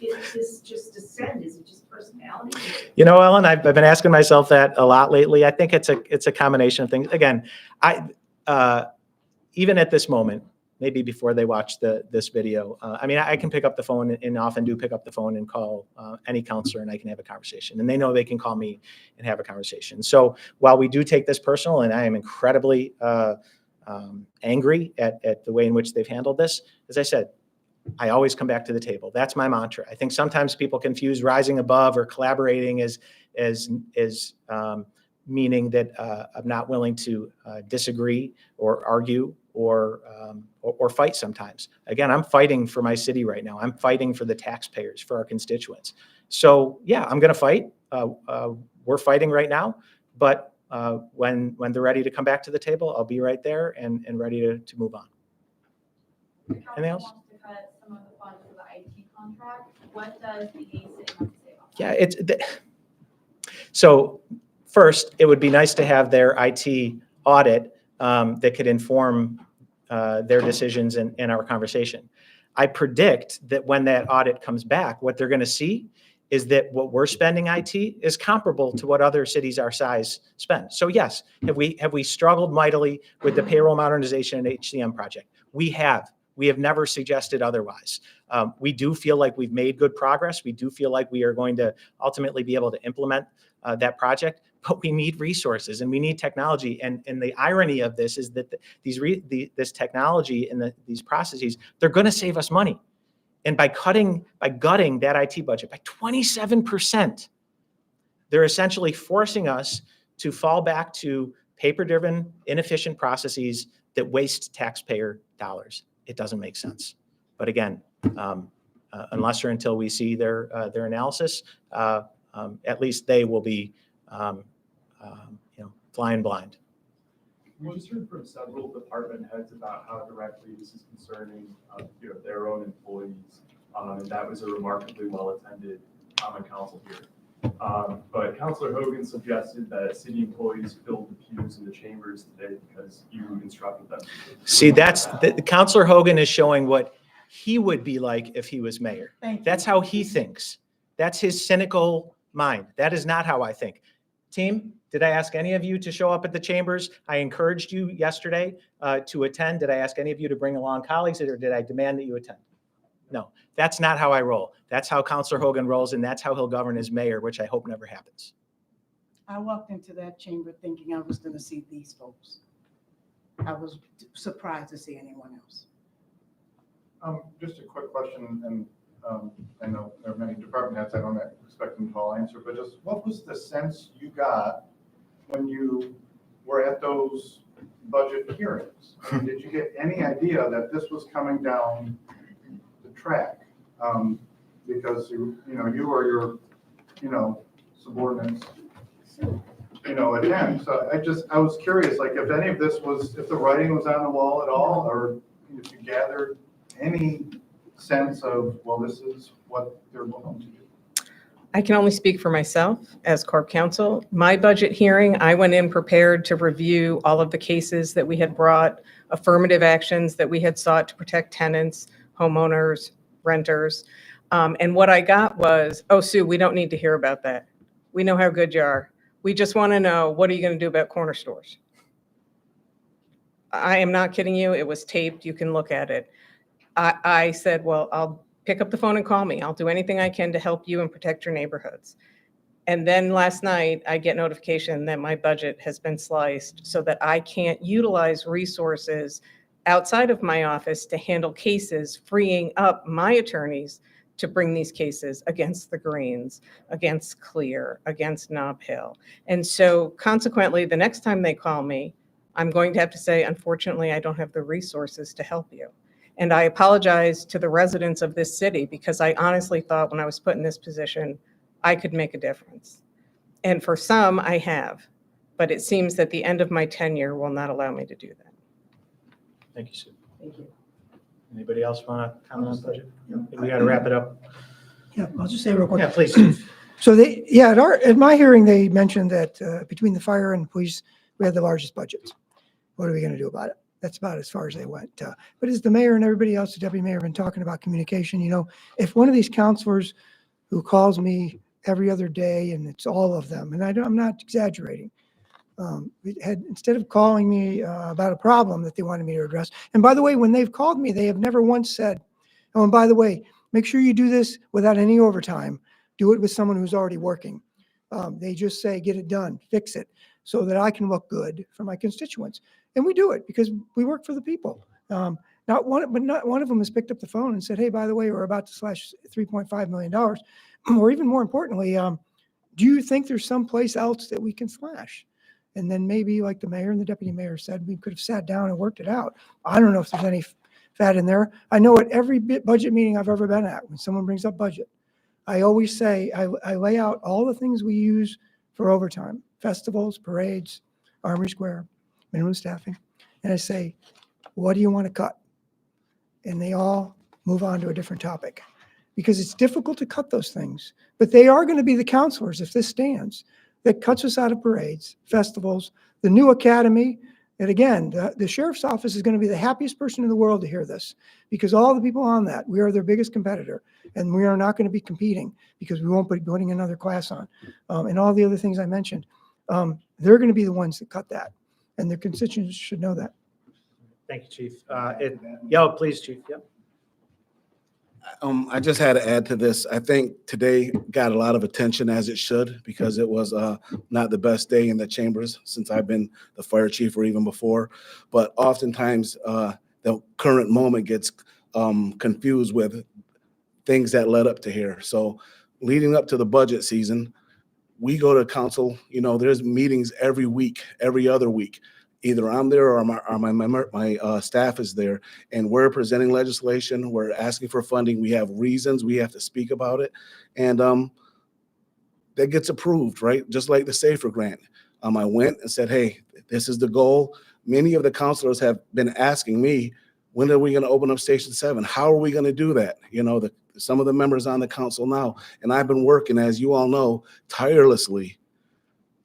this just descend? Is it just personality? Ellen, I've been asking myself that a lot lately. I think it's a combination of things. Again, even at this moment, maybe before they watch this video, I can pick up the phone and often do pick up the phone and call any counselor, and I can have a conversation. And they know they can call me and have a conversation. So while we do take this personal, and I am incredibly angry at the way in which they've handled this, as I said, I always come back to the table. That's my mantra. I think sometimes people confuse rising above or collaborating as meaning that I'm not willing to disagree or argue or fight sometimes. Again, I'm fighting for my city right now. I'm fighting for the taxpayers, for our constituents. So yeah, I'm going to fight. We're fighting right now, but when they're ready to come back to the table, I'll be right there and ready to move on. Anything else? Wants to cut some of the funds for the IT contract. What does the city have to say about Yeah, that? so first, it would be nice to have their IT audit that could inform their decisions in our conversation. I predict that when that audit comes back, what they're going to see is that what we're spending IT is comparable to what other cities our size spend. So yes, have we struggled mightily with the payroll modernization and HCM project? We have. We have never suggested otherwise. We do feel like we've made good progress. We do feel like we are going to ultimately be able to implement that project, but we need resources and we need technology. And the irony of this is that this technology and these processes, they're going to save us money. And by gutting that IT budget by 27%, they're essentially forcing us to fall back to paper-driven, inefficient processes that waste taxpayer dollars. It doesn't make sense. But again, unless or until we see their analysis, at least they will be, flying blind. We just heard from several department heads about how directly this is concerning, their own employees, and that was a remarkably well-attended common council here. But Councilor Hogan suggested that city employees filled the pews in the chambers today because you instructed them. See, that's, Counselor Hogan is showing what he would be like if he was mayor. Thank you. That's how he thinks. That's his cynical mind. That is not how I think. Team, did I ask any of you to show up at the chambers? I encouraged you yesterday to attend. Did I ask any of you to bring along colleagues, or did I demand that you attend? No, that's not how I roll. That's how Counselor Hogan rolls, and that's how he'll govern as mayor, which I hope never happens. I walked into that chamber thinking I was going to see these folks. I was surprised to see anyone else. Just a quick question, and I know there are many department heads, I don't expect them to all answer, but just what was the sense you got when you were at those budget hearings? I mean, did you get any idea that this was coming down the track? Because you or your, subordinates, attend. So I was curious, like if any of this was, if the writing was on the wall at all, or if you gathered any sense of, well, this is what they're willing to do. I can only speak for myself as Corp Counsel. My budget hearing, I went in prepared to review all of the cases that we had brought, affirmative actions that we had sought to protect tenants, homeowners, renters. And what I got was, oh, Sue, we don't need to hear about that. We know how good you are. We just want to know, what are you going to do about corner stores? I am not kidding you. It was taped. You can look at it. I said, well, I'll pick up the phone and call me. I'll do anything I can to help you and protect your neighborhoods. And then last night, I get notification that my budget has been sliced so that I can't utilize resources outside of my office to handle cases, freeing up my attorneys to bring these cases against the Greens, against Clear, against Nob Hill. And so consequently, the next time they call me, I'm going to have to say, unfortunately, I don't have the resources to help you. And I apologize to the residents of this city because I honestly thought when I was put in this position, I could make a difference. And for some, I have, but it seems that the end of my tenure will not allow me to do that. Thank you, Sue. Thank you. Anybody else want to comment on the budget? We got to wrap it up. Yeah, I'll just say real quick. Yeah, please. Chief. So at my hearing, they mentioned that between the fire and the police, we had the largest budgets. What are we going to do about it? That's about as far as they went. But as the mayor and everybody else, the deputy mayor, have been talking about communication, if one of these counselors who calls me every other day, and it's all of them, and I'm not exaggerating, instead of calling me about a problem that they wanted me to address. And by the way, when they've called me, they have never once said, oh, and by the way, make sure you do this without any overtime. Do it with someone who's already working. They just say, get it done, fix it, so that I can look good for my constituents. And we do it because we work for the people. Not one of them has picked up the phone and said, hey, by the way, we're about to slash $3.5 million. Or even more importantly, do you think there's someplace else that we can slash? And then maybe, like the mayor and the deputy mayor said, we could have sat down and worked it out. I don't know if there's any fat in there. I know at every budget meeting I've ever been at, when someone brings up budget, I always say, I lay out all the things we use for overtime, festivals, parades, Armory Square, minimum staffing. And I say, what do you want to cut? And they all move on to a different topic because it's difficult to cut those things. But they are going to be the counselors, if this stands, that cuts us out of parades, festivals, the new academy. And again, the sheriff's office is going to be the happiest person in the world to hear this because all the people on that, we are their biggest competitor. And we are not going to be competing because we won't be putting another class on. And all the other things I mentioned, they're going to be the ones that cut that. And their constituents should know that. Thank you, Chief. Please, Chief. Yep. I just had to add to this. I think today got a lot of attention, as it should, because it was not the best day in the chambers since I've been the fire chief or even before. But oftentimes the current moment gets confused with things that led up to here. So leading up to the budget season, we go to council, there's meetings every week, every other week. Either I'm there or my staff is there, and we're presenting legislation. We're asking for funding. We have reasons. We have to speak about it, and that gets approved, right? Just like the SAFER grant. I went and said, hey, this is the goal. Many of the counselors have been asking me, When are we going to open up Station 7? How are we going to do that? You know, some of the members on the council now, and I've been working, as you all know, tirelessly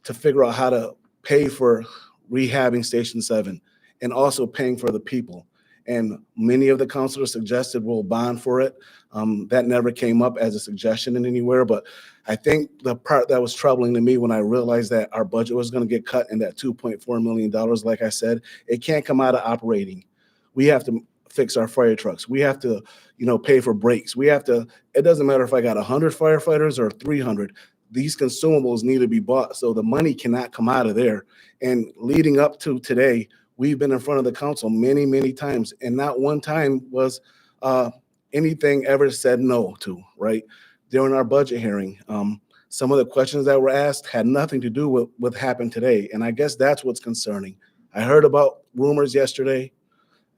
to figure out how to pay for rehabbing Station 7 and also paying for the people. And many of the councilors suggested we'll bond for it. That never came up as a suggestion in anywhere, but I think the part that was troubling to me when I realized that our budget was going to get cut in that $2.4 million, like I said, it can't come out of operating. We have to fix our fire trucks. We have to, pay for brakes. We have to, it doesn't matter if I got 100 firefighters or 300, these consumables need to be bought. So the money cannot come out of there. And leading up to today, we've been in front of the council many, many times, and not one time was anything ever said no to, right? During our budget hearing, some of the questions that were asked had nothing to do with what happened today. And I guess that's what's concerning. I heard about rumors yesterday.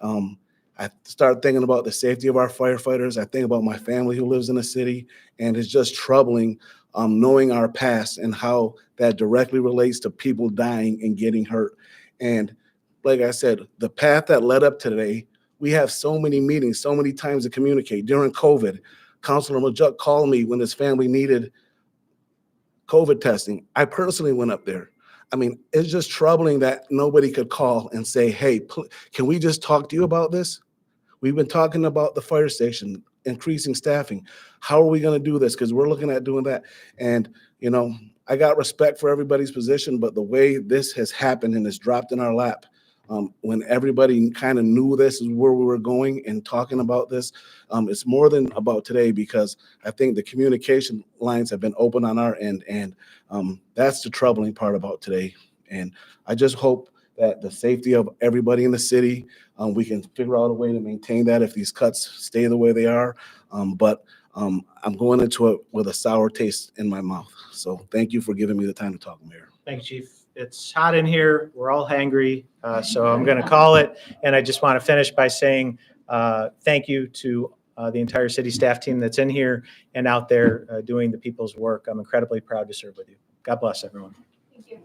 I started thinking about the safety of our firefighters. I think about my family who lives in the city, and it's just troubling knowing our past and how that directly relates to people dying and getting hurt. And like I said, the path that led up to today, we have so many meetings, so many times to communicate. During COVID, Councilor Majuk called me when his family needed COVID testing. I personally went up there. I mean, it's just troubling that nobody could call and say, hey, can we just talk to you about this? We've been talking about the fire station, increasing staffing. How are we going to do this? Because we're looking at doing that. And, I got respect for everybody's position, but the way this has happened and it's dropped in our lap, when everybody kind of knew this is where we were going and talking about this, it's more than about today, because I think the communication lines have been open on our end, and that's the troubling part about today. And I just hope that the safety of everybody in the city, we can figure out a way to maintain that if these cuts stay the way they are. But I'm going into it with a sour taste in my mouth. So thank you for giving me the time to talk, Mayor. Thank you, Chief. It's hot in here. We're all hangry. So I'm going to call it. And I just want to finish by saying thank you to the entire city staff team that's in here and out there doing the people's work. I'm incredibly proud to serve with you. God bless everyone. Thank you.